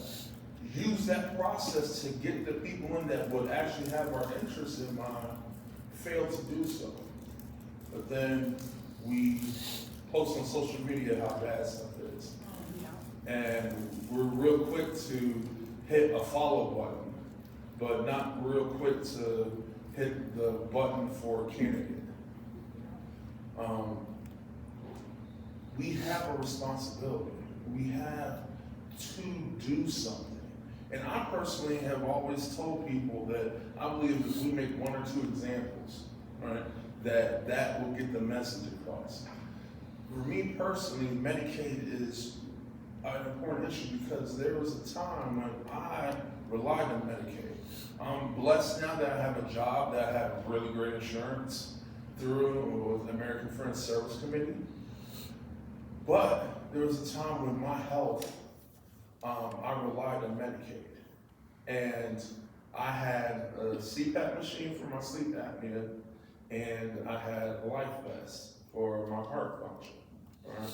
used that process to get the people in that would actually have our interests in mind failed to do so. But then we post on social media how bad stuff is. And we're real quick to hit a follow button, but not real quick to hit the button for a candidate. We have a responsibility. We have to do something. And I personally have always told people that I believe if we make one or two examples, right, that will get the message across. For me personally, Medicaid is an important issue because there was a time when I relied on Medicaid. I'm blessed now that I have a job that I have really great insurance through the American Friends Service Committee. But there was a time when my health, I relied on Medicaid. And I had a CPAP machine for my sleep apnea, and I had a life vest for my heart function, right?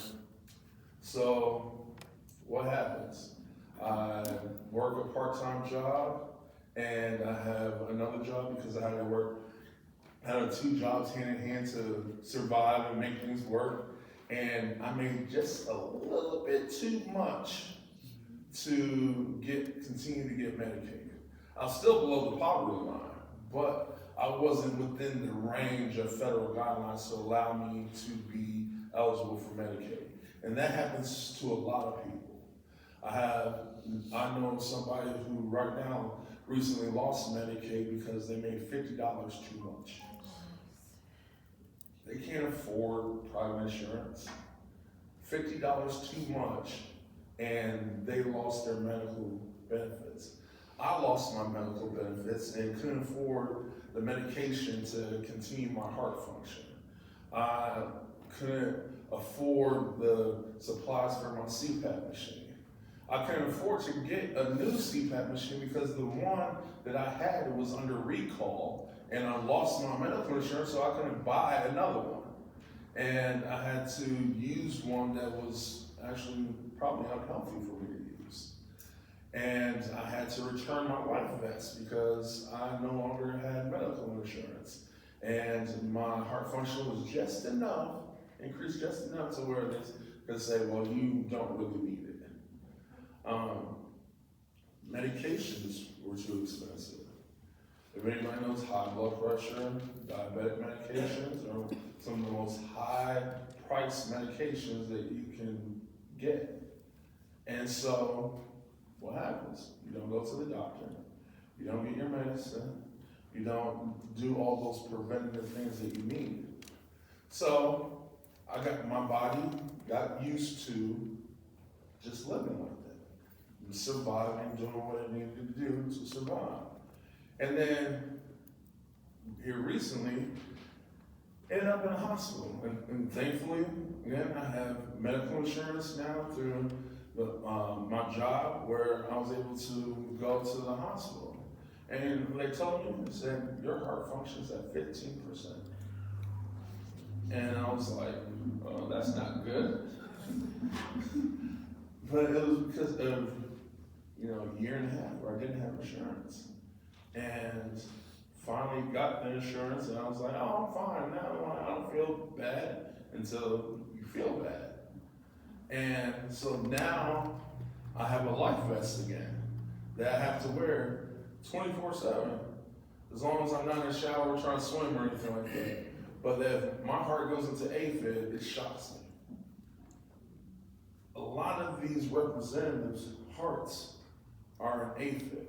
So what happens? I work a part-time job, and I have another job because I had to work, I had 2 jobs hand in hand to survive and make things work. And I made just a little bit too much to continue to get Medicaid. I was still below the poverty line, but I wasn't within the range of federal guidelines to allow me to be eligible for Medicaid. And that happens to a lot of people. I know somebody who right now recently lost Medicaid because they made $50 too much. They can't afford private insurance. $50 too much, and they lost their medical benefits. I lost my medical benefits and couldn't afford the medication to continue my heart function. I couldn't afford the supplies for my CPAP machine. I couldn't afford to get a new CPAP machine because the one that I had was under recall, and I lost my medical insurance, so I couldn't buy another one. And I had to use one that was actually probably unhealthy for me to use. And I had to return my life vest because I no longer had medical insurance. And my heart function was just enough, increased just enough to where they could say, well, you don't really need it. Medications were too expensive. If anybody knows high blood pressure, diabetic medications are some of the most high-priced medications that you can get. And so, what happens? You don't go to the doctor, you don't get your medicine, you don't do all those preventative things that you need. So, my body got used to just living like that, surviving, doing what it needed to do to survive. And then, here recently, ended up in a hospital. And thankfully, again, I have medical insurance now through my job where I was able to go to the hospital. And they told me, they said, your heart function's at 15%. And I was like, oh, that's not good. But it was because of, a year and a half where I didn't have insurance. And finally got the insurance, and I was like, oh, I'm fine now. I don't feel bad until you feel bad. And so now I have a life vest again that I have to wear 24/7, as long as I'm not in the shower trying to swim or anything like that. But if my heart goes into AFib, it shocks me. A lot of these representatives' hearts are an AFib.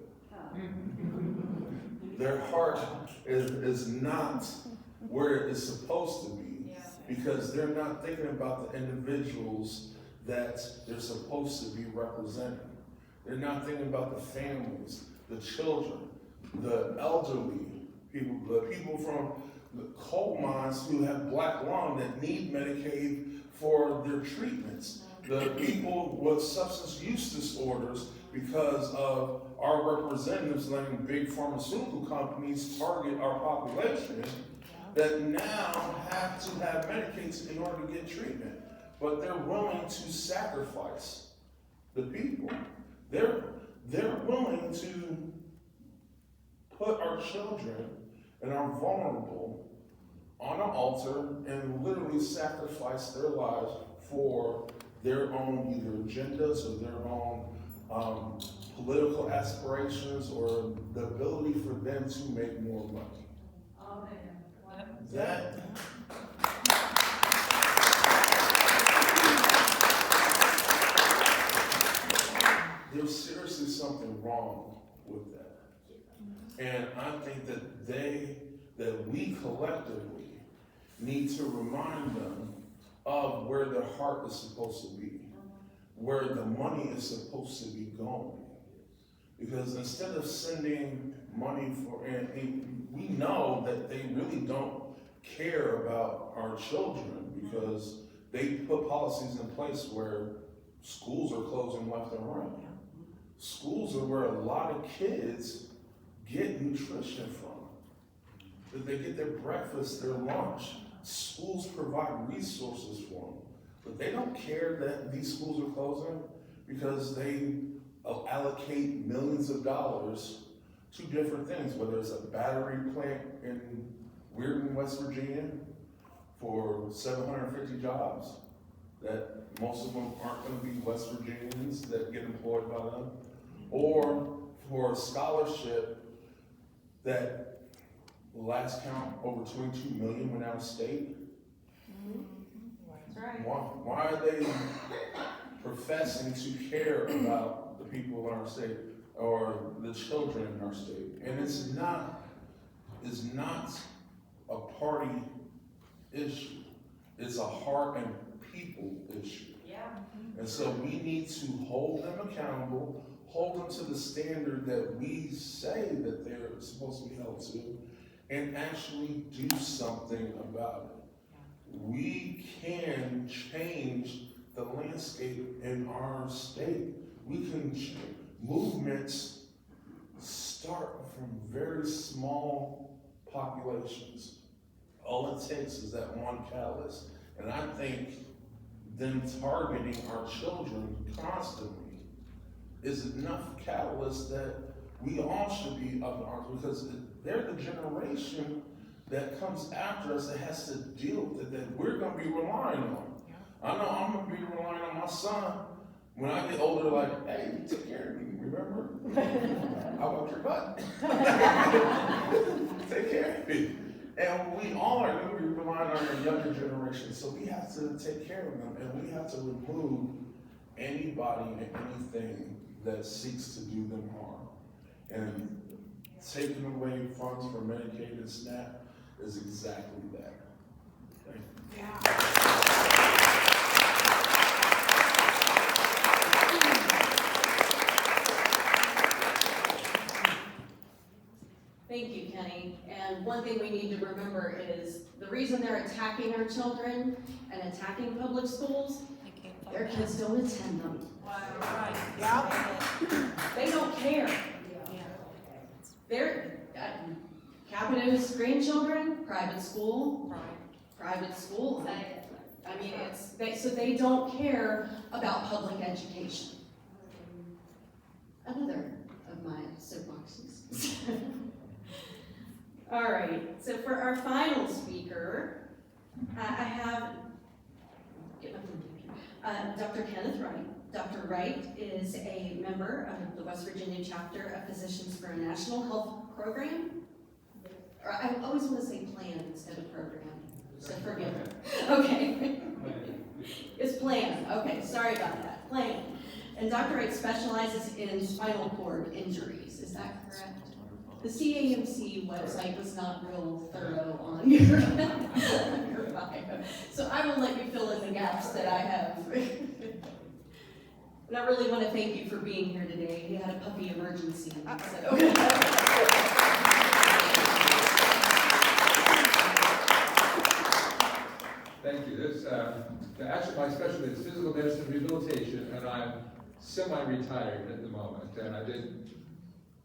Their heart is not where it's supposed to be because they're not thinking about the individuals that they're supposed to be representing. They're not thinking about the families, the children, the elderly people, the people from the coal mines who have black lung that need Medicaid for their treatments, the people with substance use disorders because of our representatives letting big pharmaceutical companies target our population that now have to have Medicaid in order to get treatment. But they're willing to sacrifice the people. They're willing to put our children and our vulnerable on an altar and literally sacrifice their lives for their own either agendas or their own political aspirations or the ability for them to make more money. Oh, man. That there's seriously something wrong with that. And I think that we collectively need to remind them of where their heart is supposed to be, where the money is supposed to be going. Because instead of sending money and we know that they really don't care about our children because they put policies in place where schools are closing left and right. Schools are where a lot of kids get nutrition from. That they get their breakfast, their lunch. Schools provide resources for them. But they don't care that these schools are closing because they allocate millions of dollars to different things, whether it's a battery plant in Weirton, West Virginia for 750 jobs that most of them aren't going to be West Virginians that get employed by them, or for a scholarship that last count over 22 million went out of state. That's right. Why are they professing to care about the people in our state or the children in our state? And it's not a party issue. It's a heart and people issue. Yeah. And so we need to hold them accountable, hold them to the standard that we say that they're supposed to be held to, and actually do something about it. We can change the landscape in our state. We can change. Movements start from very small populations. All it takes is that one catalyst. And I think them targeting our children constantly is enough catalyst that we all should be up in arms because they're the generation that comes after us that has to deal with it, that we're going to be relying on. I know I'm going to be relying on my son when I get older, like, hey, you took care of me, remember? I want your butt. Take care of me. And we all are going to be relying on our younger generation, so we have to take care of them, and we have to remove anybody and anything that seeks to do them harm. And taking away funds from Medicaid and SNAP is exactly that. Thank you. Thank you, Kenny. And one thing we need to remember is the reason they're attacking our children and attacking public schools, their kids don't attend them. They don't care. They're Capito's grandchildren, private school. I mean, so they don't care about public education. Another of my soapboxes. All right, so for our final speaker, I have Dr. Kenneth Wright. Dr. Wright is a member of the West Virginia chapter of Physicians for a National Health Program. Or I always want to say plan instead of program, so forgive me. Okay. It's plan. Okay, sorry about that. Plan. And Dr. Wright specializes in spinal cord injuries, is that correct? The CAMC website was not real thorough on your bio, so I will let you fill in the gaps that I have. And I really want to thank you for being here today. He had a puppy emergency, so. Thank you. This, actually, my specialty is physical medicine rehabilitation, and I'm semi-retired at the moment. And I did,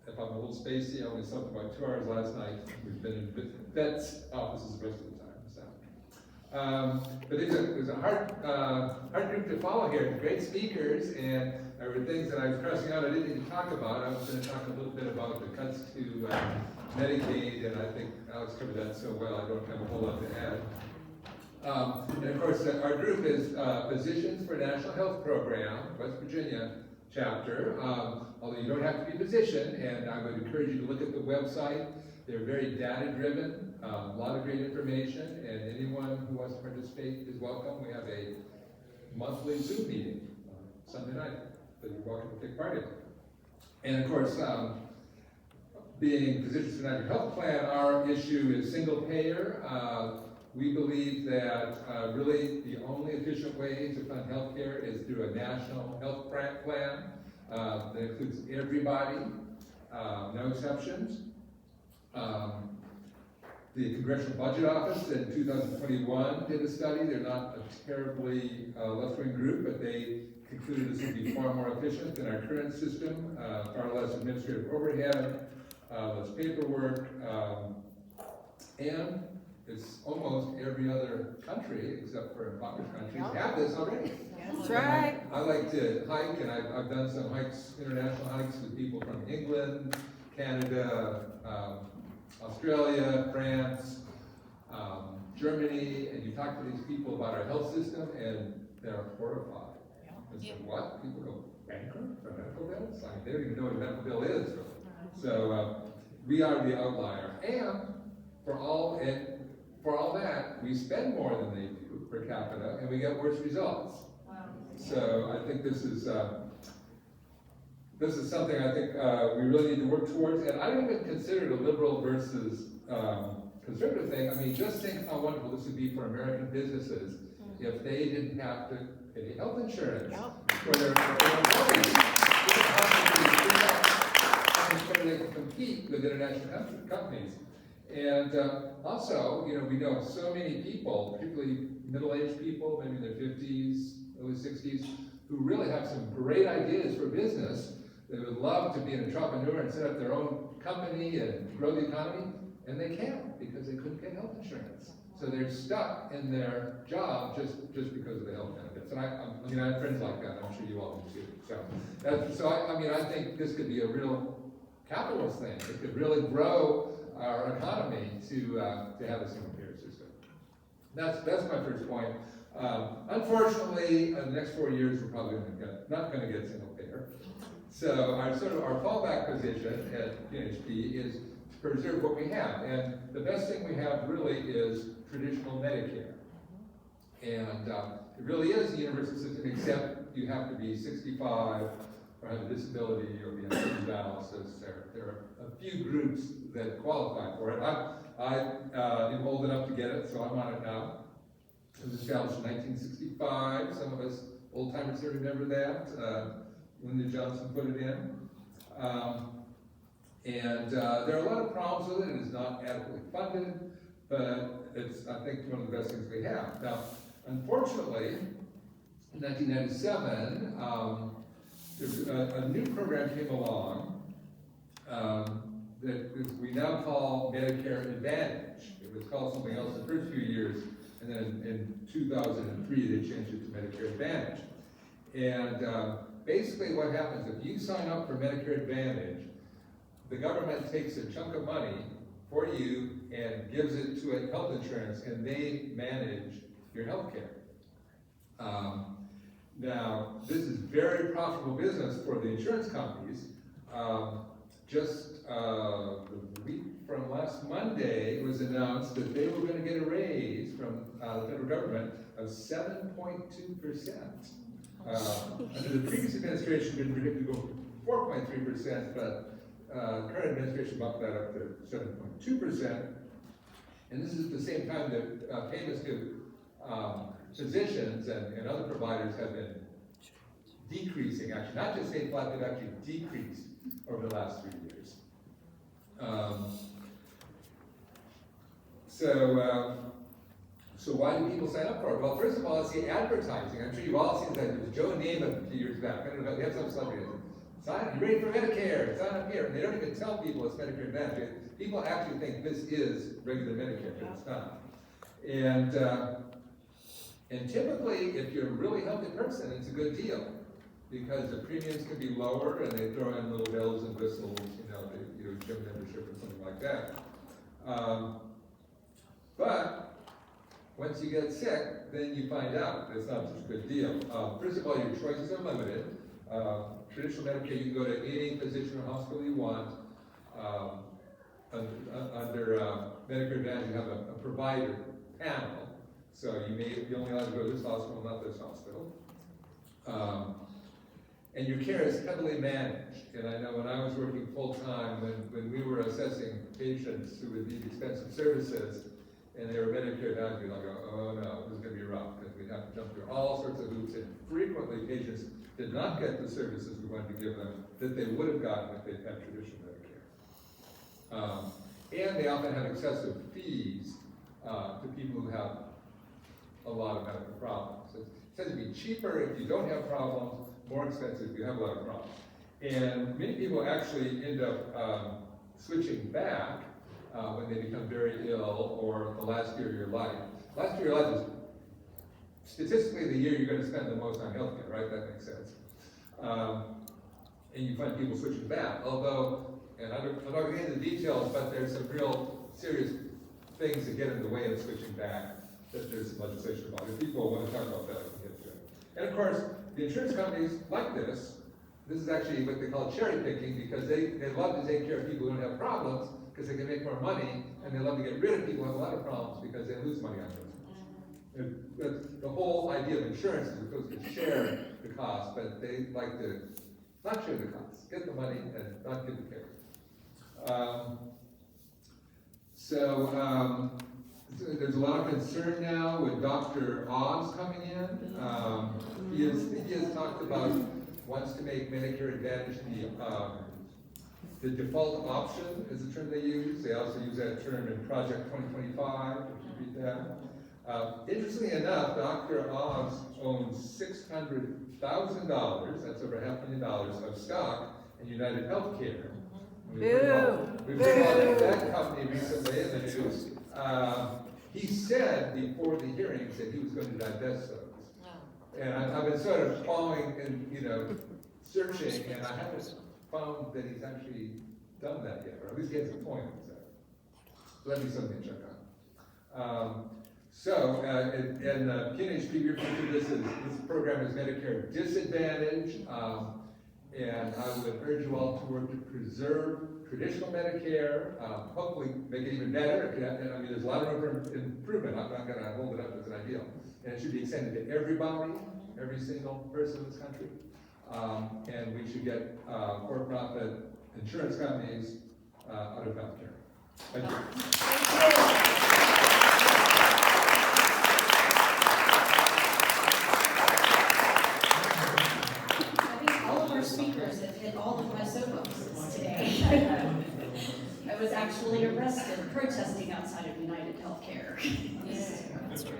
if I'm a little spacey, I only slept about 2 hours last night. We've been in vet's offices the rest of the time. So, but there's a hard group to follow here. Great speakers, and there were things that I was crossing out I didn't even talk about. I was going to talk a little bit about the cuts to Medicaid, and I think Alex covered that so well. I don't have a whole lot to add. And of course, our group is Physicians for National Health Program, West Virginia chapter. Although you don't have to be a physician, and I would encourage you to look at the website. They're very data-driven, a lot of great information, and anyone who wants to participate is welcome. We have a monthly Zoom meeting Sunday night, so you're welcome to take part in it. And of course, being Physicians for National Health Plan, our issue is single payer. We believe that really the only efficient way to fund healthcare is through a national health plan that includes everybody, no exceptions. The Congressional Budget Office in 2021 did a study. They're not a terribly left-wing group, but they concluded this would be far more efficient than our current system, far less administrative overhead, less paperwork, and it's almost every other country, except for impoverished countries, have this already. That's right. I like to hike, and I've done some hikes, international hikes with people from England, Canada, Australia, France, Germany, and you talk to these people about our health system, and they're horrified. And so, what? People go bankrupt for medical bills? I mean, they don't even know what a medical bill is. Really. So we are the outlier, and for all that, we spend more than they do per capita, and we get worse results. Wow. So I think this is something I think we really need to work towards, and I don't even consider it a liberal versus conservative thing. I mean, just think how wonderful this would be for American businesses if they didn't have to pay health insurance for their employees. So they can compete with international companies. And also, we know so many people, particularly middle-aged people, maybe in their 50s, early 60s, who really have some great ideas for business. They would love to be an entrepreneur and set up their own company and grow the economy, and they can't because they couldn't get health insurance. So they're stuck in their job just because of the health benefits. And I have friends like that. I'm sure you all do too. So I think this could be a real capitalist thing. It could really grow our economy to have a single payer system. That's my first point. Unfortunately, in the next 4 years, we're probably not going to get single payer. So our fallback position at PNHP is to preserve what we have, and the best thing we have really is traditional Medicare. And it really is a universal system, except you have to be 65 or have a disability or be on dialysis. There are a few groups that qualify for it. I am old enough to get it, so I'm on it now. It was established in 1965. Some of us old-timers here remember that. Lyndon Johnson put it in. And there are a lot of problems with it. It is not adequately funded, but it's, I think, one of the best things we have. Now, unfortunately, in 1997, a new program came along that we now call Medicare Advantage. It was called something else the first few years, and then in 2003 they changed it to Medicare Advantage. And basically what happens, if you sign up for Medicare Advantage, the government takes a chunk of money for you and gives it to a health insurance, and they manage your health care. Now, this is very profitable business for the insurance companies. Just the week from last Monday, it was announced that they were going to get a raise from the federal government of 7.2%. Under the previous administration, we predicted to go 4.3%, but current administration bumped that up to 7.2%. And this is at the same time that payments to physicians and other providers have been decreasing, actually, not just staying flat, they've actually decreased over the last 3 years. So why do people sign up for it? Well, first of all, it's the advertising. I'm sure you've all seen that. There was Joe Namath a few years back. I don't know, they have some celebrity. You ready for Medicare? Sign up here. And they don't even tell people it's Medicare Advantage. People actually think this is regular Medicare, but it's not. And typically, if you're a really healthy person, it's a good deal because the premiums can be lower and they throw in little bells and whistles, gym membership or something like that. But once you get sick, then you find out it's not such a good deal. First of all, your choices are limited. Traditional Medicare, you can go to any physician or hospital you want. Under Medicare Advantage, you have a provider panel. So you're only allowed to go to this hospital, not this hospital. And your care is heavily managed. And I know when I was working full-time, when we were assessing patients who would need expensive services, and they were Medicare Advantage, we'd go, oh no, this is going to be rough, because we'd have to jump through all sorts of hoops, and frequently patients did not get the services we wanted to give them that they would have gotten if they'd had traditional Medicare. And they often have excessive fees to people who have a lot of medical problems. It tends to be cheaper if you don't have problems, more expensive if you have a lot of problems. And many people actually end up switching back when they become very ill or the last year of your life. Last year of your life is statistically the year you're going to spend the most on healthcare, right? That makes sense. And you find people switching back. Although, and I'm not going to get into the details, but there's some real serious things that get in the way of switching back that there's some legislation about. If people want to talk about that, I can get to it. And of course, the insurance companies like this. This is actually what they call cherry picking because they love to take care of people who don't have problems because they can make more money, and they love to get rid of people who have a lot of problems because they lose money on those. The whole idea of insurance is supposed to share the cost, but they like to not share the cost, get the money and not give the care. There's a lot of concern now with Dr. Oz coming in. He has talked about wants to make Medicare Advantage the default option is the term they use. They also use that term in Project 2025, if you read that. Interestingly enough, Dr. Oz owns $600,000, that's over $500,000 of stock in United Healthcare. We heard about that company recently in the news. He said before the hearings that he was going to divest those. And I've been sort of following and searching, and I haven't found that he's actually done that yet, or at least he has a point. So that'd be something to check on. PNHP, we refer to this program as Medicare Disadvantage, and I would urge you all to work to preserve traditional Medicare, hopefully make it even better. I mean, there's a lot of room for improvement. I'm not going to hold it up as an ideal. And it should be extended to everybody, every single person in this country. And we should get for-profit insurance companies out of healthcare. Thank you. I think all of our speakers have hit all of my soapboxes today. I was actually arrested protesting outside of United Healthcare. That's true.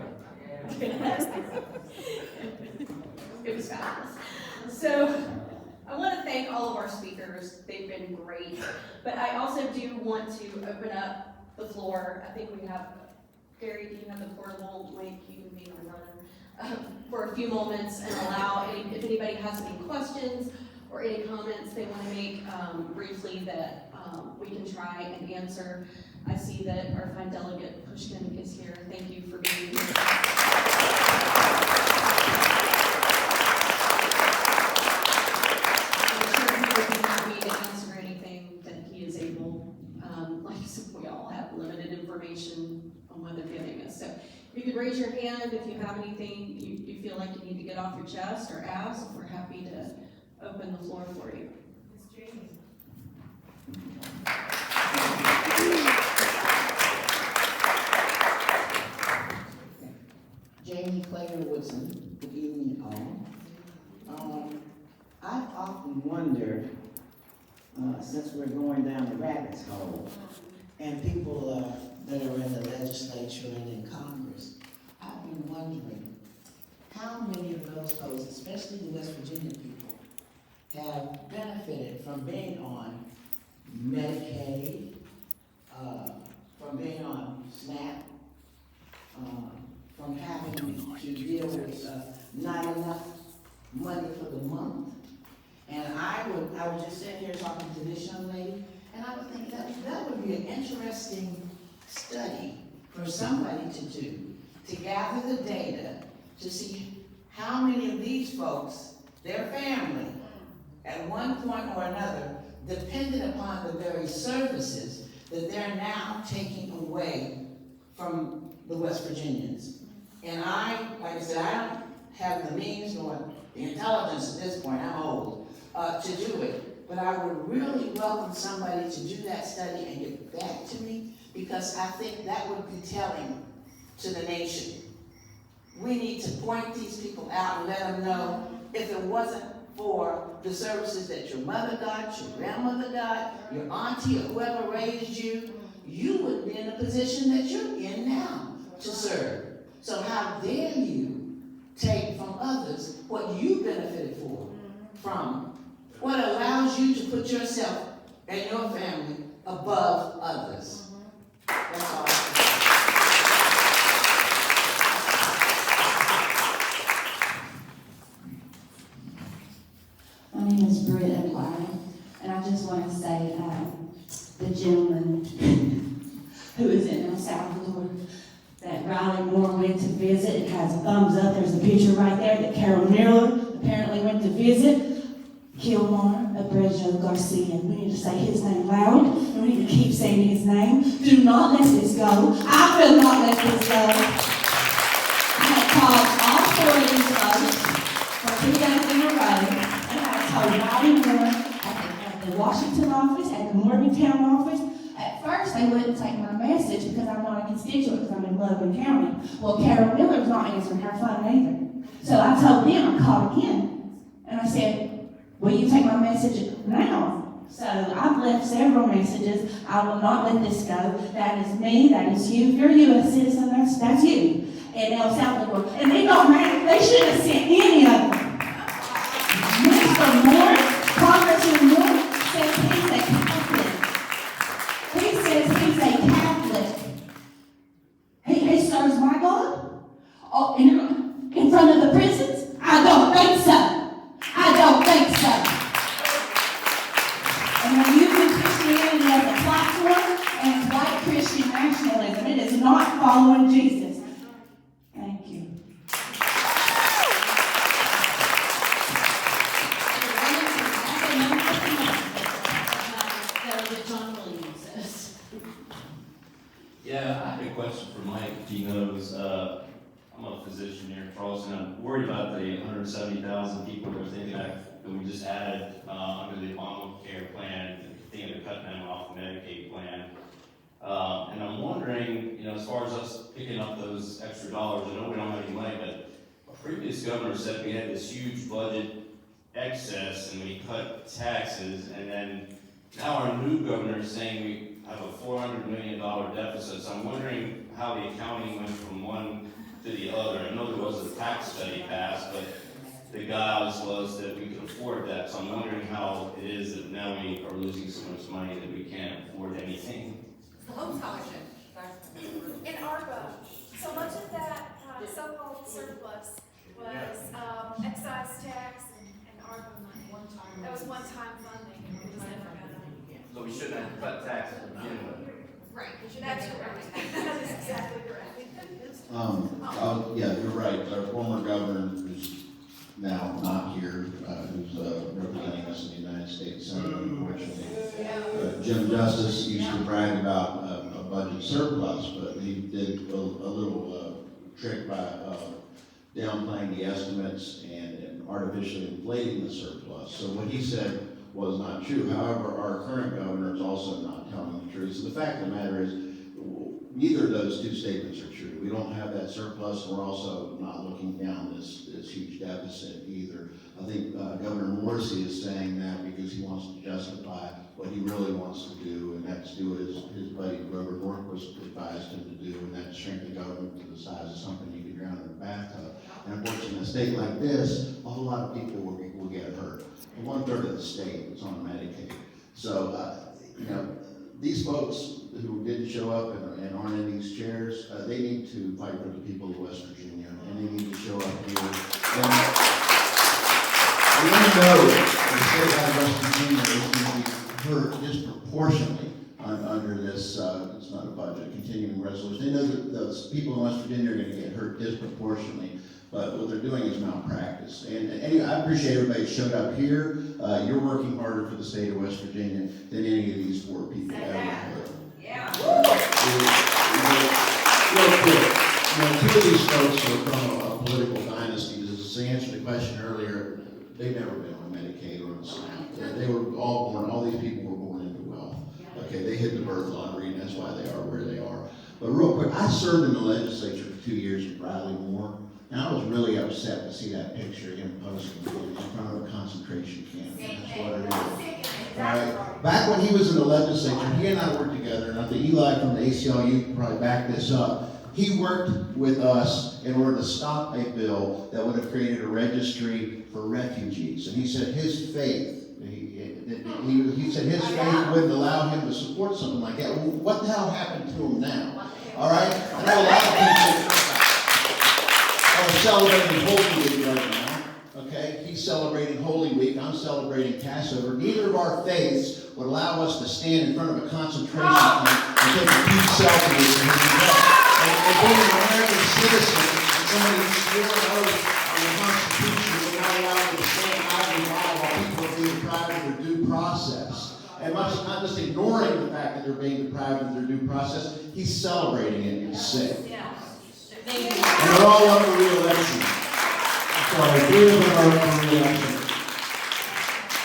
It was fabulous. So I want to thank all of our speakers. They've been great. But I also do want to open up the floor. I think we have, Gary, do you have the portable mic? You can be my runner for a few moments and allow, if anybody has any questions or any comments they want to make briefly that we can try and answer. I see that our fine delegate Pushkin is here. Thank you for being here. Like we all have limited information on what they're giving us. So if you could raise your hand if you have anything you feel like you need to get off your chest or ask. We're happy to open the floor for you. Ms. Jamie. Jamie Claire Woodson, good evening all. I've often wondered, since we're going down the rabbit's hole, and people that are in the legislature and in Congress, I've been wondering how many of those folks, especially the West Virginia people, have benefited from being on Medicaid, from being on SNAP, from having to deal with not enough money for the month. And I was just sitting here talking to this young lady, and I was thinking that would be an interesting study for somebody to do, to gather the data, to see how many of these folks, their family, at one point or another, depended upon the very services that they're now taking away from the West Virginians. And like I said, I don't have the means nor the intelligence at this point, I'm old, to do it. But I would really welcome somebody to do that study and get back to me, because I think that would be telling to the nation. We need to point these people out and let them know, if it wasn't for the services that your mother got, your grandmother got, your auntie or whoever raised you, you wouldn't be in the position that you're in now to serve. So how dare you take from others what you benefited from? What allows you to put yourself and your family above others? That's all. My name is Britt O'Brien, and I just want to say the gentleman who is in El Salvador that Riley Moore went to visit, it has a thumbs up, there's a picture right there that Carol Miller apparently went to visit. Kilmar Abrejo Garcia. We need to say his name loud, and we need to keep saying his name. Do not let this go. I will not let this go. I have called all four of these folks for 2 days in a row, and I told Riley Moore at the Washington office, at the Morgantown office. At first, they wouldn't take my message because I'm not a constituent, because I'm in Logan County. Well, Carol Miller's not answering her phone either. So I told them, I called again, and I said, will you take my message now? So I've left several messages. I will not let this go. That is me, that is you. If you're a U.S. citizen, that's you. And El Salvador. And they don't matter. They shouldn't have sent any of them. Mr. Moore, Congressman Moore, says he's a Catholic. He says he's a Catholic. He serves my God? Oh, in front of the prisons? I don't think so. I don't think so. And they're using Christianity as a platform, and it's white Christian nationalism. It is not following Jesus. Thank you. Yeah, I had a question for Mike. He knows, I'm a physician here in Charleston. I'm worried about the 170,000 people that are thinking that we just added under the Obamacare plan, thinking of cutting them off the Medicaid plan. And I'm wondering, as far as us picking up those extra dollars, I know we don't have any money, but a previous governor said we had this huge budget excess and we cut taxes, and then now our new governor is saying we have a $400 million deficit. So I'm wondering how the accounting went from one to the other. I know there was a tax study passed, but the guidance was that we could afford that. So I'm wondering how it is that now we are losing so much money that we can't afford anything. The home scholarship. In ARPA, so much of that so-called surplus was excise tax and ARPA money. That was one-time funding, and we just never got it. So we shouldn't have cut taxes to begin with. Right, that's correct. That is exactly correct. Yeah, you're right. Our former governor, who's now not here, who's representing us in the United States Senate, unfortunately. Jim Justice used to brag about a budget surplus, but he did a little trick by downplaying the estimates and artificially inflating the surplus. So what he said was not true. However, our current governor is also not telling the truth. So the fact of the matter is, neither of those two statements are true. We don't have that surplus, and we're also not looking down this huge deficit either. I think Governor Morrissey is saying that because he wants to justify what he really wants to do, and that's do what his buddy Grover Norquist advised him to do, and that's shrink the government to the size of something you can drown in a bathtub. And unfortunately, in a state like this, a whole lot of people will get hurt. 1/3 of the state is on Medicaid. So, these folks who didn't show up and aren't in these chairs, they need to fight for the people of West Virginia, and they need to show up here. And we know the state of West Virginia is going to be hurt disproportionately under this, it's not a budget, continuing resolution. They know that those people in West Virginia are going to get hurt disproportionately, but what they're doing is malpractice. And anyway, I appreciate everybody that showed up here. You're working harder for the state of West Virginia than any of these poor people ever could. Yeah. Real quick, two of these folks are from a political dynasty. As I answered the question earlier, they've never been on Medicaid or on SNAP. They were all born, all these people were born into wealth. Okay, they hit the birth lottery, and that's why they are where they are. But real quick, I served in the legislature for 2 years with Bradley Moore. And I was really upset to see that picture of him posting in front of a concentration camp. That's what it is. Right. Back when he was in the legislature, he and I worked together, and I think Eli from the ACLU can probably back this up. He worked with us in order to stop a bill that would have created a registry for refugees. And he said his faith, he said his faith wouldn't allow him to support something like that. Well, what the hell happened to him now? All right? I know a lot of people are celebrating Holy Week right now, okay? He's celebrating Holy Week, I'm celebrating Passover. Neither of our faiths would allow us to stand in front of a concentration camp and take a few selfies and being an American citizen, and somebody who's sworn an oath on the Constitution will not allow them to stand idly by while people are being deprived of their due process. And not just ignoring the fact that they're being deprived of their due process, he's celebrating it and sick. And they're all up for re-election. Sorry, 3 of them are up for re-election.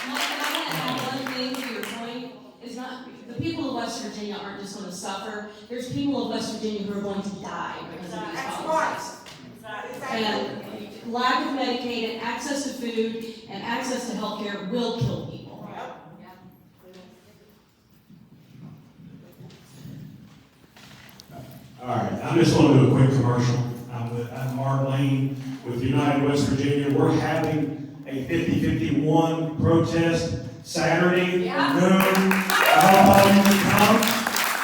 Mike, and I want to add one thing to your point, is not, the people of West Virginia aren't just going to suffer, there's people of West Virginia who are going to die because of these policies. And lack of Medicaid and access to food and access to health care will kill people. All right, I just want to do a quick commercial. I'm Mark Lane with United West Virginia. We're having a 50-51 protest Saturday at noon. I hope all of you can come.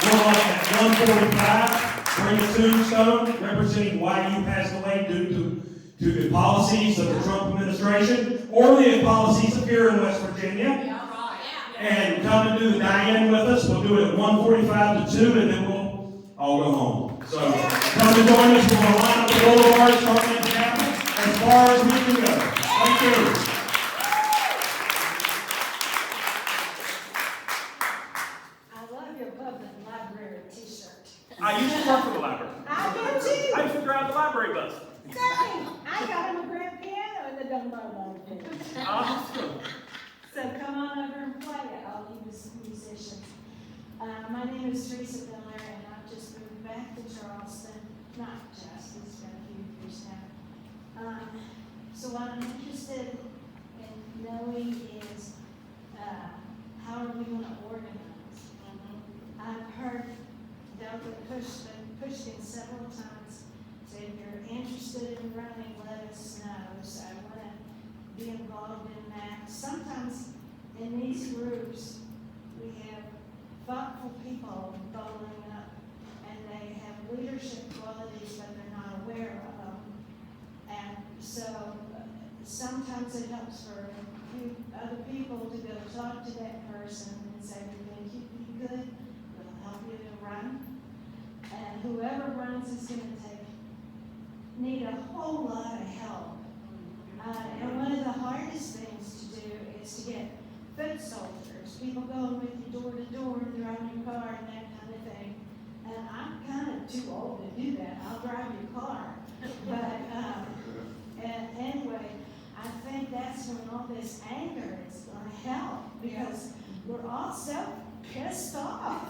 We're on at 145, bring a tombstone representing why you passed away due to the policies of the Trump administration or the policies of here in West Virginia. And come and do the die-in with us. We'll do it at 1:45 to 2, and then we'll all go home. So come and join us. We're going to line up the boulevard, starting in town, as far as we can go. Thank you. I love your public library t-shirt. I used to work for the library. I do too. I used to drive the library bus. Same. I got him a grand piano and they don't know piano. Awesome. So come on over and play it, all you musicians. My name is Teresa Miller, and I've just moved back to Charleston. Not just, it's been a few years now. So what I'm interested in knowing is how are we going to organize? I've heard Delta pushed in several times. So if you're interested in running, let us know. So I want to be involved in that. Sometimes in these groups, we have thoughtful people bubbling up, and they have leadership qualities, but they're not aware of them. And so sometimes it helps for a few other people to go talk to that person and say, we think you'd be good, we'll help you to run. And whoever runs is going to need a whole lot of help. And one of the hardest things to do is to get foot soldiers, people going with you door to door, they're on your car and that kind of thing. and I'm kind of too old to do that, I'll drive your car. But, and anyway, I think that's when all this anger is gonna help, because we're all so pissed off.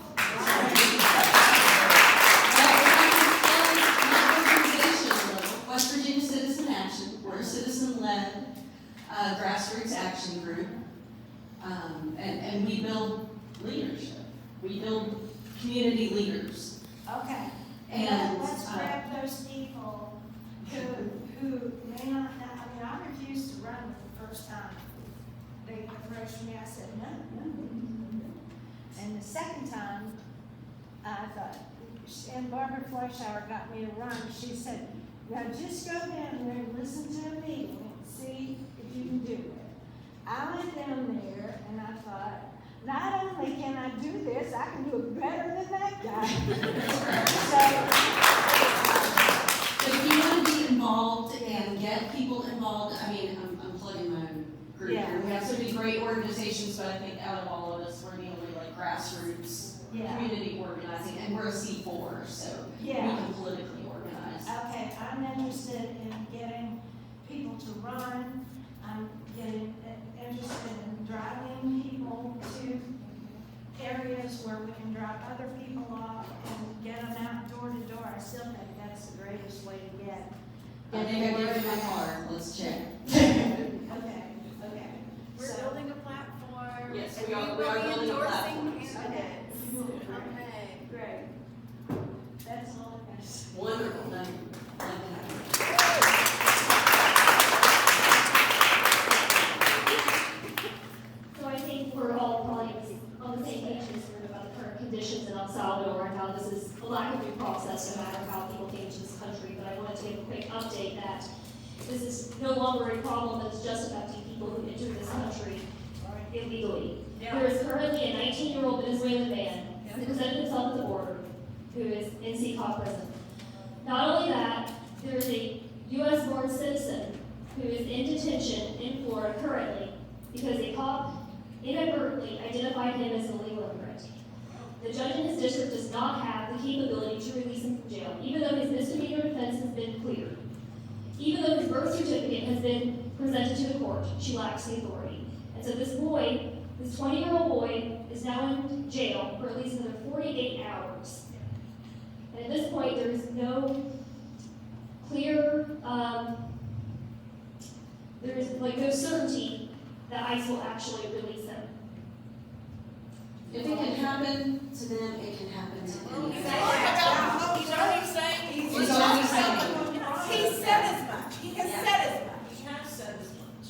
West Virginia Citizen Action, we're a citizen-led grassroots action group, and we build leadership. We build community leaders. Okay. And let's grab those people who may not know. I mean, I refused to run the first time. They approached me, I said, no. And the second time, I thought, and Barbara Fleischauer got me to run. She said, now just go down there and listen to a meeting and see if you can do it. I went down there and I thought, not only can I do this, I can do it better than that guy. But if you want to be involved and get people involved, I mean, I'm plugging my own group here. We have so many great organizations, but I think out of all of us, we're the only like grassroots community organizing, and we're a C4, so we can politically organize. Okay, I'm interested in getting people to run. I'm getting interested in driving people to areas where we can drop other people off and get them out door to door. I still think that's the greatest way to get. And then I give you my card, let's check. Okay. We're building a platform. Yes, and we are will be building a endorsing platform. candidates. Okay, Great. That's all I got to say. Wonderful, thank you. So I think we're all probably on the same page in this room about the current conditions in El Salvador and how this is a lack of due process no matter how people came to this country. But I wanted to give a quick update that this is no longer a problem that's just affecting people who entered this country illegally. There is currently a 19-year-old Venezuelan man who presented himself at the border who is in CCOP prison. Not only that, there is a U.S.-born citizen who is in detention in Florida currently because a cop inadvertently identified him as an illegal immigrant. The judge in his district does not have the capability to release him from jail, even though his misdemeanor offense has been cleared. Even though his birth certificate has been presented to the court, she lacks the authority. And so this boy, this 20-year-old boy, is now in jail for at least another 48 hours. And at this point, there is no clear, there is like no certainty that ICE will actually release him. If it can happen to them, it can happen to anyone. He's already saying He's already saying. He said as much. He has said as much. He has said as much.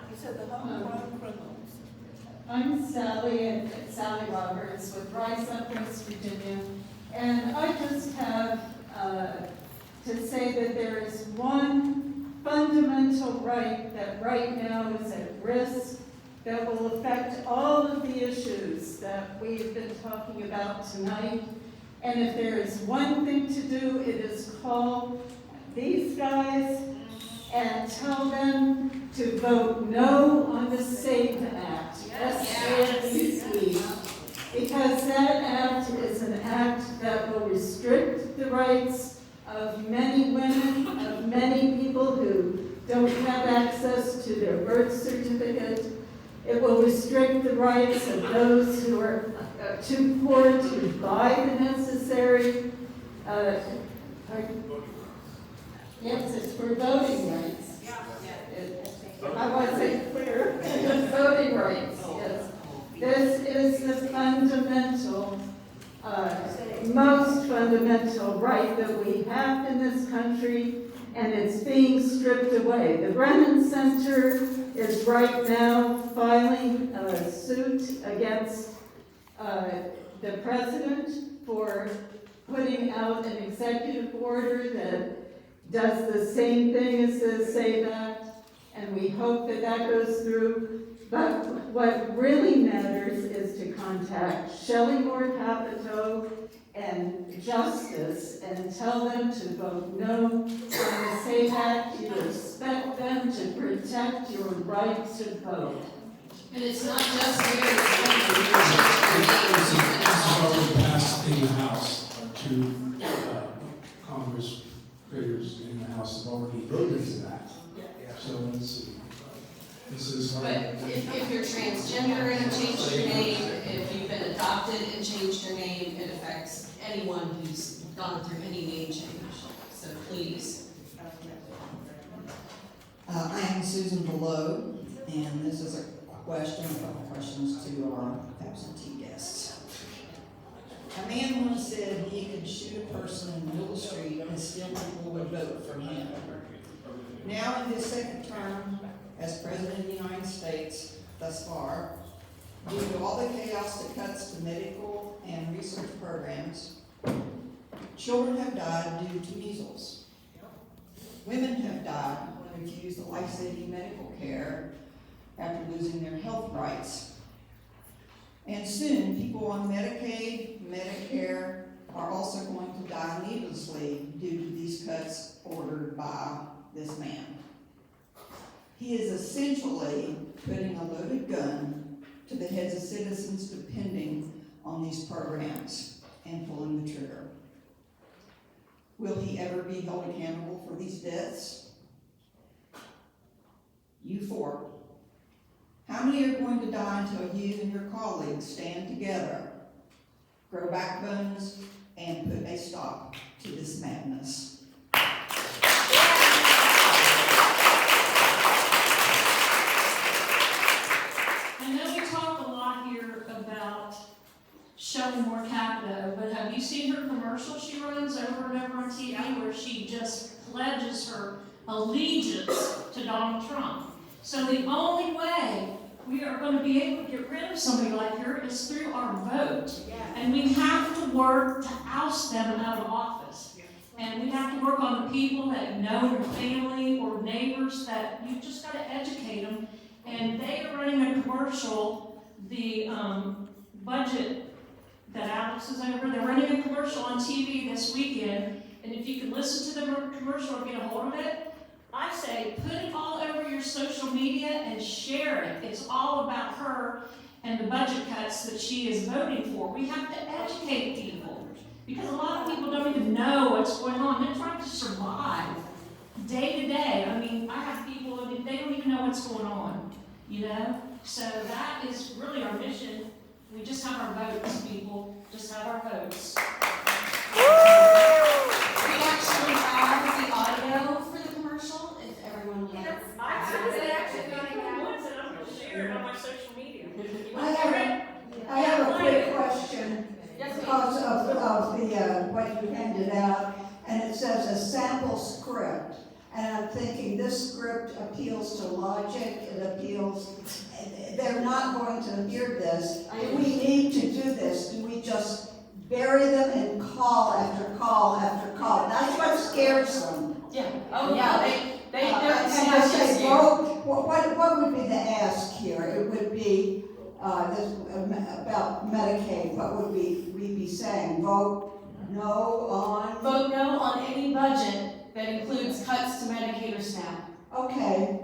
He said the homegrown criminals. I'm Sally, and Sally Roberts with Rise Up West Virginia, and I just have to say that there is one fundamental right that right now is at risk that will affect all of the issues that we've been talking about tonight. And if there is one thing to do, it is call these guys and tell them to vote no on the SAVE Act. S-A-V-E. Because that act is an act that will restrict the rights of many women, of many people who don't have access to their birth certificate. It will restrict the rights of those who are too poor to buy the necessary, yes, it's for voting rights. I wasn't clear. Voting rights, yes. This is the fundamental, most fundamental right that we have in this country, and it's being stripped away. The Brennan Center is right now filing a suit against the president for putting out an executive order that does the same thing as the SAVE Act, and we hope that that goes through. But what really matters is to contact Shelley or Capito and Justice and tell them to vote no on the SAVE Act. You expect them to protect your right to vote. And it's not just here, This is already passed in the House. changed your name, it affects anyone who's gone through any name change. So please. I am Susan Below, and this is a question, a couple questions to our absentee guests. A man once said he could shoot a person in the middle of the street and still people would vote for him. Now in his second term as President of the United States thus far, due to all the chaos that cuts to medical and research programs, children have died due to measles. Women have died when refused the life-saving medical care after losing their health rights. And soon, people on Medicaid, Medicare are also going to die needlessly due to these cuts ordered by this man. He is essentially putting a loaded gun to the heads of citizens depending on these programs and pulling the trigger. Will he ever be held accountable for these deaths? You four. How many are going to die until you and your colleagues stand together, grow backbones, and put a stop to this madness? I know we talk a lot here about Shelley Capito, but have you seen her commercial she runs over and over on TV where she just pledges her allegiance to Donald Trump? So the only way we are going to be able to get rid of somebody like her is through our vote. And we have to work to oust them out of office. And we have to work on the people that know your family or neighbors that you just got to educate them. And they are running a commercial, the budget that Alex is over, they're running a commercial on TV this weekend. And if you can listen to the commercial or get a hold of it, I say put it all over your social media and share it. It's all about her and the budget cuts that she is voting for. We have to educate people because a lot of people don't even know what's going on. They're trying to survive day to day. I mean, I have people, I mean, they don't even know what's going on, you know? So that is really our mission. We just have our votes, people. Just have our votes. We actually have the audio for the commercial, if everyone would like. Share it on my social media. I have a quick question because of the what you handed out, and it says a sample script. And I'm thinking this script appeals to logic, it appeals, they're not going to hear this. Do we need to do this? Do we just bury them in call after call after call? That's what scares them. Yeah. Oh, yeah. They're and just say, vote. What would be the ask here? It would be this, about Medicaid. What would we be saying? Vote no on? Vote no on any budget that includes cuts to Medicaid or SNAP. Okay,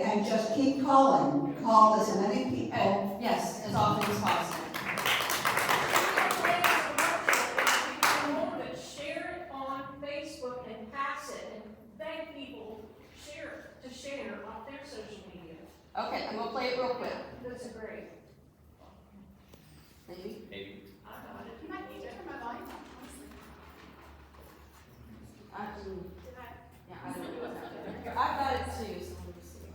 and just keep calling. Call as many people. Yes, as often as possible. Share it on Facebook and pass it and beg people to share off their social media. Okay, I'm gonna play it real quick. That's great. Maybe? Maybe. I got it. You might need to turn my volume up. Yeah, I don't know what's happening. I've got it too, so let me see.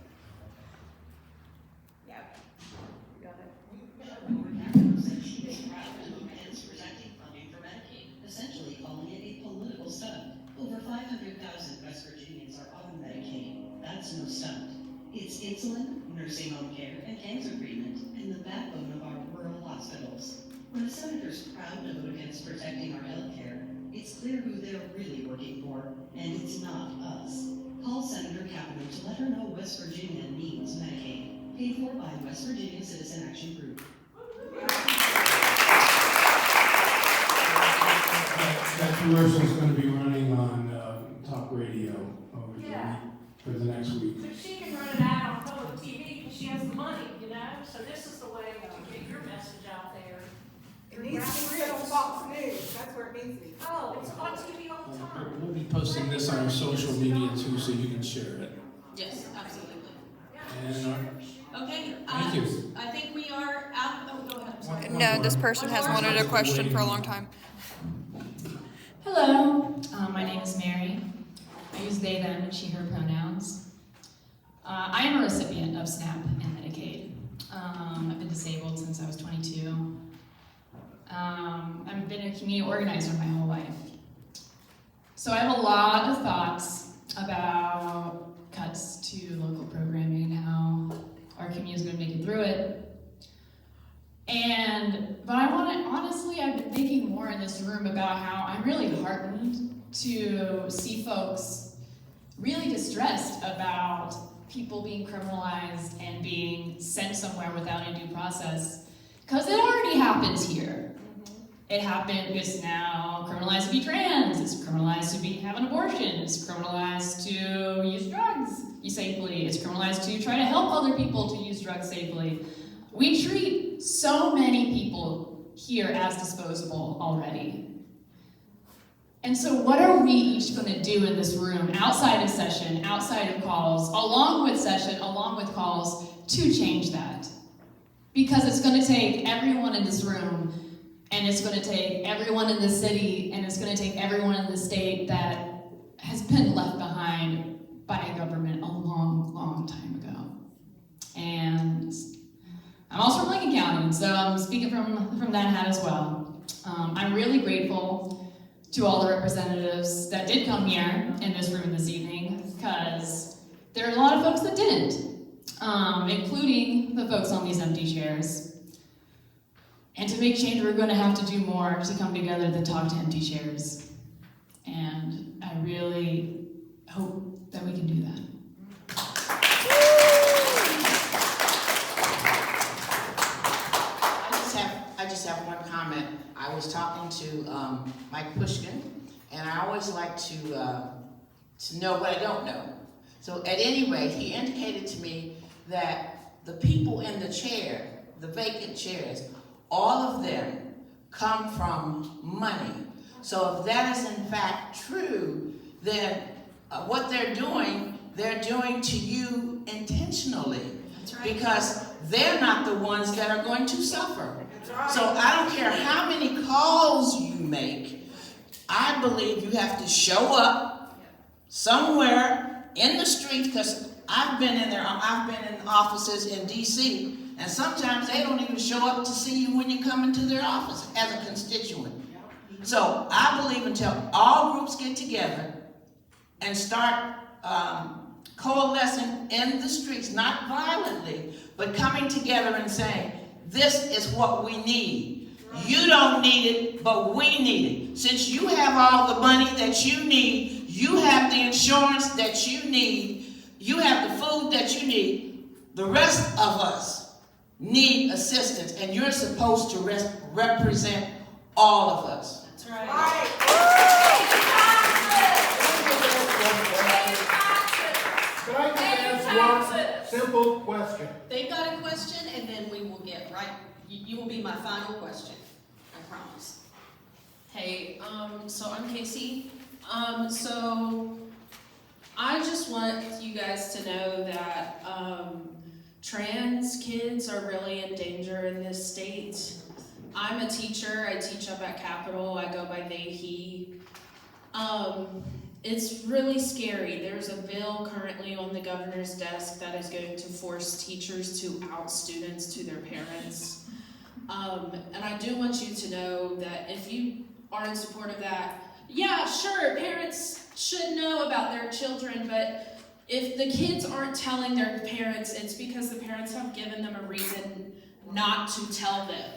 Yeah. You got it. Is presenting funding for Medicaid, essentially calling it a political stunt. Over 500,000 West Virginians are on Medicaid. That's no stunt. It's insulin, nursing home care, and cancer treatment, and the backbone of our rural hospitals. When a senator's proud to vote against protecting our health care, it's clear who they're really working for, and it's not us. Call Senator Capito to let her know West Virginia needs Medicaid. Paid for by West Virginia Citizen Action Group. That commercial is going to be running on talk radio over for the next week. But she can run it out on public TV because she has the money, you know? So this is the way to get your message out there. It needs to be put on Fox News. That's where it needs to be. Oh, it's on TV all the time. We'll be posting this on our social media too, so you can share it. Yes, absolutely. And Okay, thank you. I think we are out. Oh, go ahead. No, this person has wanted a question for a long time. Hello, my name is Mary. I use they, them, and she, her pronouns. I am a recipient of SNAP and Medicaid. I've been disabled since I was 22. I've been a community organizer my whole life. So I have a lot of thoughts about cuts to local programming and how our community is going to make it through it. But honestly, I've been thinking more in this room about how I'm really heartened to see folks really distressed about people being criminalized and being sent somewhere without a due process. Because it already happens here. It happened, it's now criminalized to be trans, it's criminalized to have an abortion, it's criminalized to use drugs safely, it's criminalized to try to help other people to use drugs safely. We treat so many people here as disposable already. And so what are we each going to do in this room, outside of session, outside of calls, along with session, along with calls, to change that? Because it's going to take everyone in this room, and it's going to take everyone in the city, and it's going to take everyone in the state that has been left behind by a government a long, long time ago. And I'm also from Lincoln County, so I'm speaking from that hat as well. I'm really grateful to all the representatives that did come here in this room this evening, because there are a lot of folks that didn't, including the folks on these empty chairs. And to make change, we're going to have to do more to come together to talk to empty chairs. And I really hope that we can do that. I just have one comment. I was talking to Mike Pushkin, and I always like to know what I don't know. So at any rate, he indicated to me that the people in the chair, the vacant chairs, all of them come from money. So if that is in fact true, then what they're doing to you intentionally. That's right. Because they're not the ones that are going to suffer. That's right. So I don't care how many calls you make, I believe you have to show up somewhere in the streets, because I've been in offices in DC, and sometimes they don't even show up to see you when you come into their office as a constituent. So I believe until all groups get together and start coalescing in the streets, not violently, but coming together and saying, this is what we need. You don't need it, but we need it. Since you have all the money that you need, you have the insurance that you need, you have the food that you need, the rest of us need assistance, and you're supposed to represent all of us. That's right. Could I just ask one simple question? They've got a question, and then we will get right. You will be my final question. I promise. Hey, so I'm Casey. So I just want you guys to know that trans kids are really in danger in this state. I'm a teacher. I teach up at Capito. I go by they, he. It's really scary. There's a bill currently on the governor's desk that is going to force teachers to out students to their parents. And I do want you to know that if you are in support of that, yeah, sure, parents should know about their children, but if the kids aren't telling their parents, it's because the parents have given them a reason not to tell them.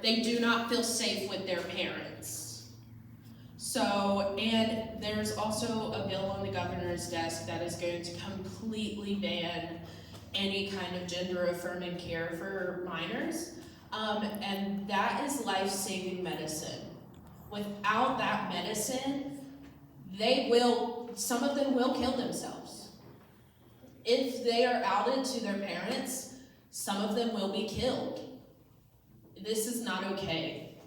They do not feel safe with their parents. So, and there's also a bill on the governor's desk that is going to completely ban any kind of gender-affirming care for minors. And that is life-saving medicine. Without that medicine, some of them will kill themselves. If they are outed to their parents, some of them will be killed. This is not okay.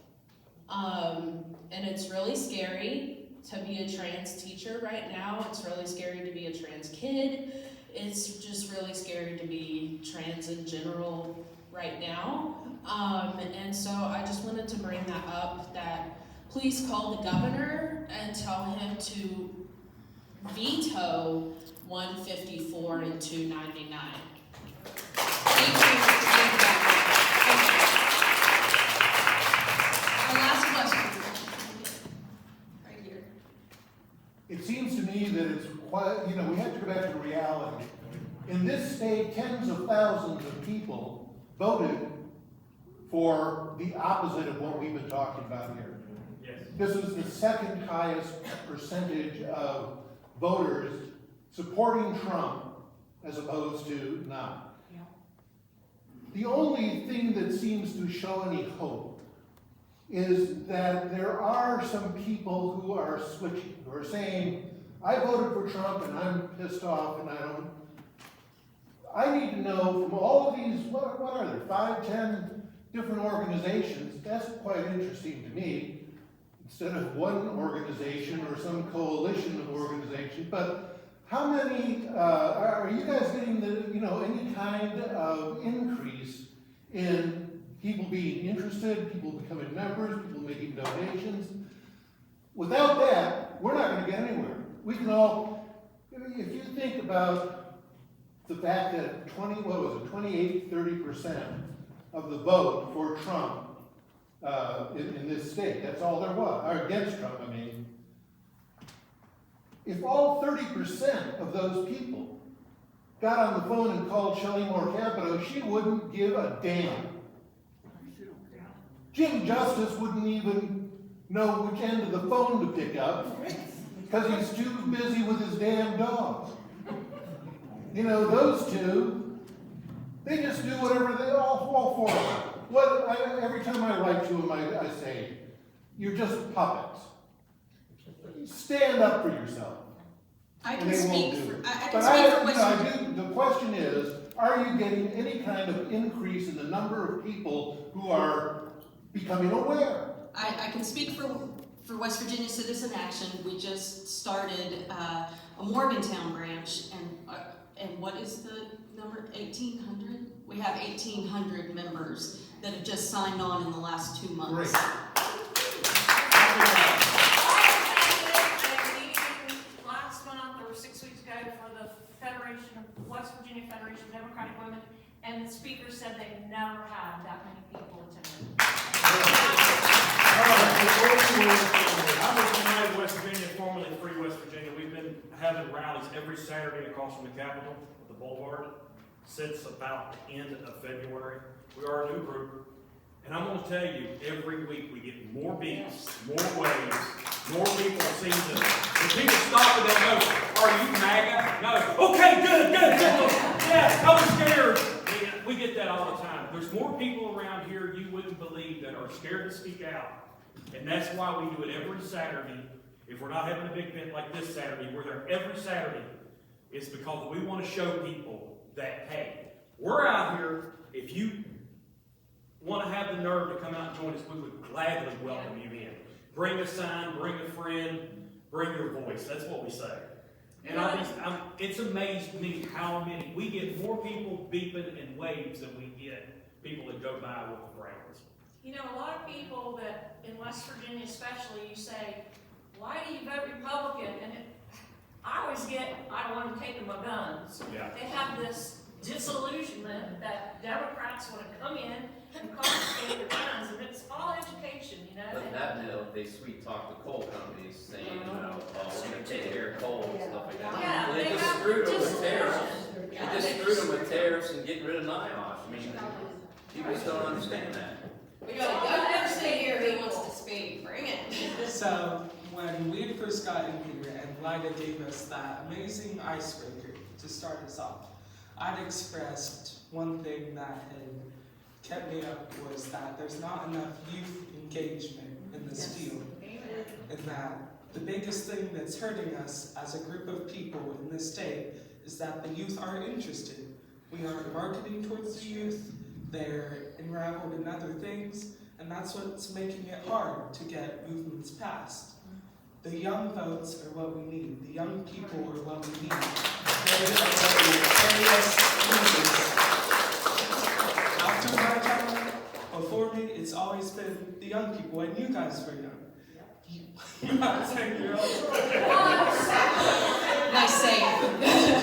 And it's really scary to be a trans teacher right now. It's really scary to be a trans kid. It's just really scary to be trans in general right now. And so I just wanted to bring that up, that please call the governor and tell him to veto 154 and 299. Thank you. Our last question. Right here. It seems to me that it's quite, we have to go back to reality. In this state, tens of thousands of people voted for the opposite of what we've been talking about here. Yes. This is the second highest percentage of voters supporting Trump as opposed to not. Yeah. The only thing that seems to show any hope is that there are some people who are switching, who are saying, I voted for Trump and I'm pissed off and I need to know from all of these, what are there, 5, 10 different organizations. That's quite interesting to me, instead of one organization or some coalition of organizations. But how many, are you guys getting any kind of increase in people being interested, people becoming members, people making donations? Without that, we're not going to get anywhere. We can all, if you think about the fact that 28, 30% of the vote for Trump in this state, that's all there was, or against Trump, I mean. If all 30% of those people got on the phone and called Shelley Moore Capito, she wouldn't give a damn. Jim Justice wouldn't even know which end of the phone to pick up because he's too busy with his damn dog. Those two, they just do whatever they all for. Every time I write to them, I say, you're just puppets. Stand up for yourself. I And can they won't speak do for, it. I can But speak for West I do, the question is, are you getting any kind of increase in the number of people who are becoming aware? I can speak for West Virginia Citizen Action. We just started a Morgantown branch, and what is the number? 1,800? We have 1,800 members that have just signed on in the last 2 months. Great. Last month or 6 weeks ago for the West Virginia Federation of Democratic Women, and the speaker said they've never had that many people attend. I'm with United West Virginia, formerly Free West Virginia. We've been having rallies every Saturday across from the Capitol, the Boulevard, since about the end of February. We are a new group, and I'm going to tell you, every week we get more beats, more waves, more people seem to. When people stop and they go, "Are you MAGA?" No. Okay, good. Yes, I'm scared. We get that all the time. There's more people around here you wouldn't believe that are scared to speak out. And that's why we do it every Saturday. If we're not having a big event like this Saturday, we're there every Saturday. It's because we want to show people that, hey, we're out here. If you want to have the nerve to come out and join us, we would gladly welcome you in. Bring a sign, bring a friend, bring your voice. That's what we say. And it's amazed me how many, we get more people beeping and waves than we get people that go by with the brands. A lot of people that, in West Virginia especially, you say, why do you vote Republican? And I always get, I don't want to take my guns. Yeah. They have this disillusionment that Democrats want to come in and confiscate their guns, and it's all education, But in that bill, they sweet talk the coal companies saying, we're going to take care of coal and stuff like that. Yeah, Well, they just screwed them with tariffs. They just screwed them with tariffs and getting rid of NIOSH. I mean, people just don't understand that. We got a governor sitting here who wants to speak. Bring it. So, when we first got in here and Lyda gave us that amazing icebreaker to start us off, I'd expressed one thing that had kept me up was that there's not enough youth engagement in this field. And that the biggest thing that's hurting us as a group of people in this state is that the youth aren't interested. We aren't marketing towards the youth, they're enraveled in other things, and that's what's making it hard to get movements passed. The young votes are what we need. The young people are what we need. They are what will carry us through this. After my time, before me, it's always been the young people, and you guys were young. You're not 10 years old. Nice save.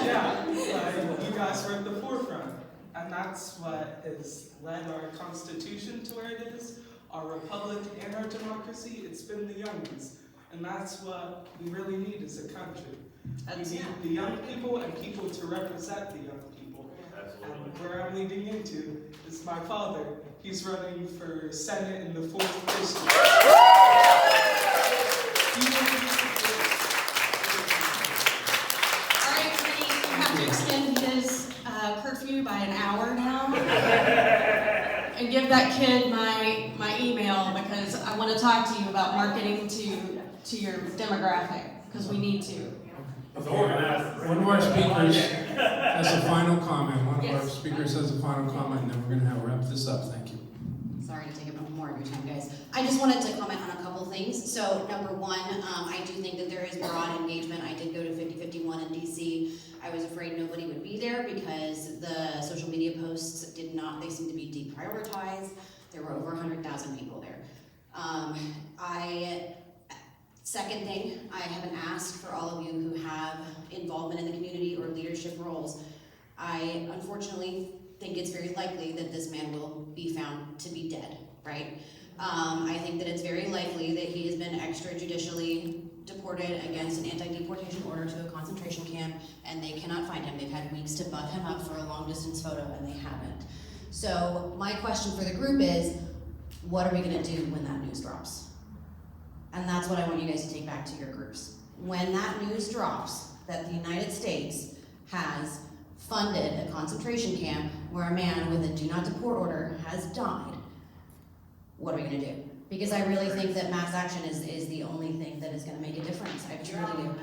Yeah, but you guys were at the forefront, and that's what has led our Constitution to where it is, our republic and our democracy. It's been the youngins, and that's what we really need as a country. We need the young people and people to represent the young people. And where I'm leading into is my father. He's running for Senate in the 4th district. All right, we have to extend his curfew by an hour now. And give that kid my email because I want to talk to you about marketing to your demographic, because we need to. One of our speakers has a final comment. One of our speakers has a final comment, and then we're going to wrap this up. Thank you. Sorry to take up more of your time, guys. I just wanted to comment on a couple things. So, number one, I do think that there is broad engagement. I did go to 5051 in DC. I was afraid nobody would be there because the social media posts they seemed to be deprioritized. There were over 100,000 people there. Second thing, I have an ask for all of you who have involvement in the community or leadership roles. I unfortunately think it's very likely that this man will be found to be dead, right? I think that it's very likely that he has been extrajudicially deported against an anti-deportation order to a concentration camp, and they cannot find him. They've had weeks to buff him up for a long-distance photo, and they haven't. So my question for the group is, what are we gonna do when that news drops? And that's what I want you guys to take back to your groups. When that news drops that the United States has funded a concentration camp where a man with a do not deport order has died, what are we gonna do? Because I really think that mass action is the only thing that is gonna make a difference. I truly do.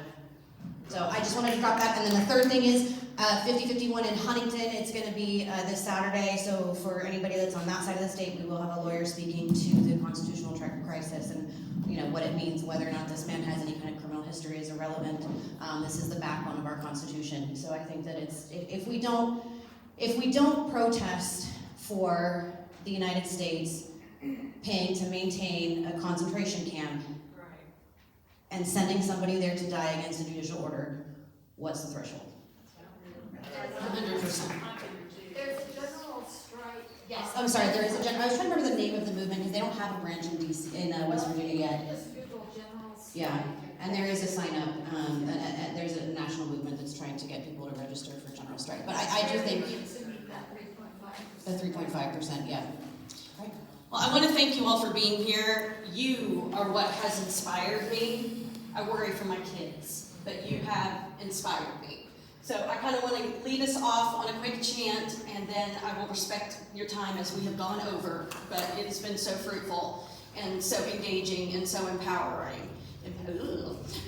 So I just wanted to drop that. And then the third thing is 5051 in Huntington. It's gonna be this Saturday. So for anybody that's on that side of the state, we will have a lawyer speaking to the constitutional crisis and what it means, whether or not this man has any kind of criminal history is irrelevant. This is the backbone of our Constitution. So I think that if we don't protest for the United States paying to maintain a concentration camp and sending somebody there to die against a judicial order, what's the threshold? 100%. There's a general strike. Yes, I'm sorry, there is a general, I was trying to remember the name of the movement because they don't have a branch in DC, in West Virginia yet. Just Google general strike. Yeah, and there is a sign up, there's a national movement that's trying to get people to register for general strike. But I do think the 3.5%, yeah. Right. Well, I want to thank you all for being here. You are what has inspired me. I worry for my kids, but you have inspired me. So I kind of want to lead us off on a quick chant, and then I will respect your time as we have gone over, but it has been so fruitful and so engaging and so empowering.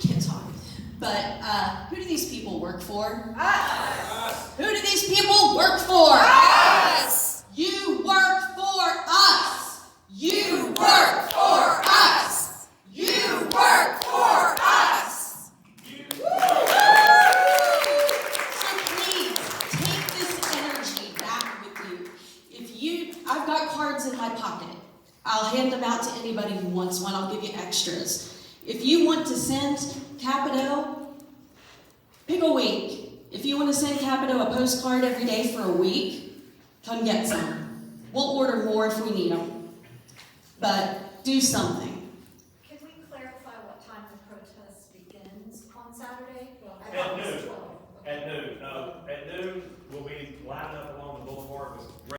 Can't talk. But who do these people work for? Us! Who do these people work for? Us! You work for us! You work for us! You work for us! So please, take this energy back with you. I've got cards in my pocket. I'll hand them out to anybody who wants one. I'll give you extras. If you want to send Capito, pick a week. If you want to send Capito a postcard every day for a week, come get some. We'll order more if we need them. But do something.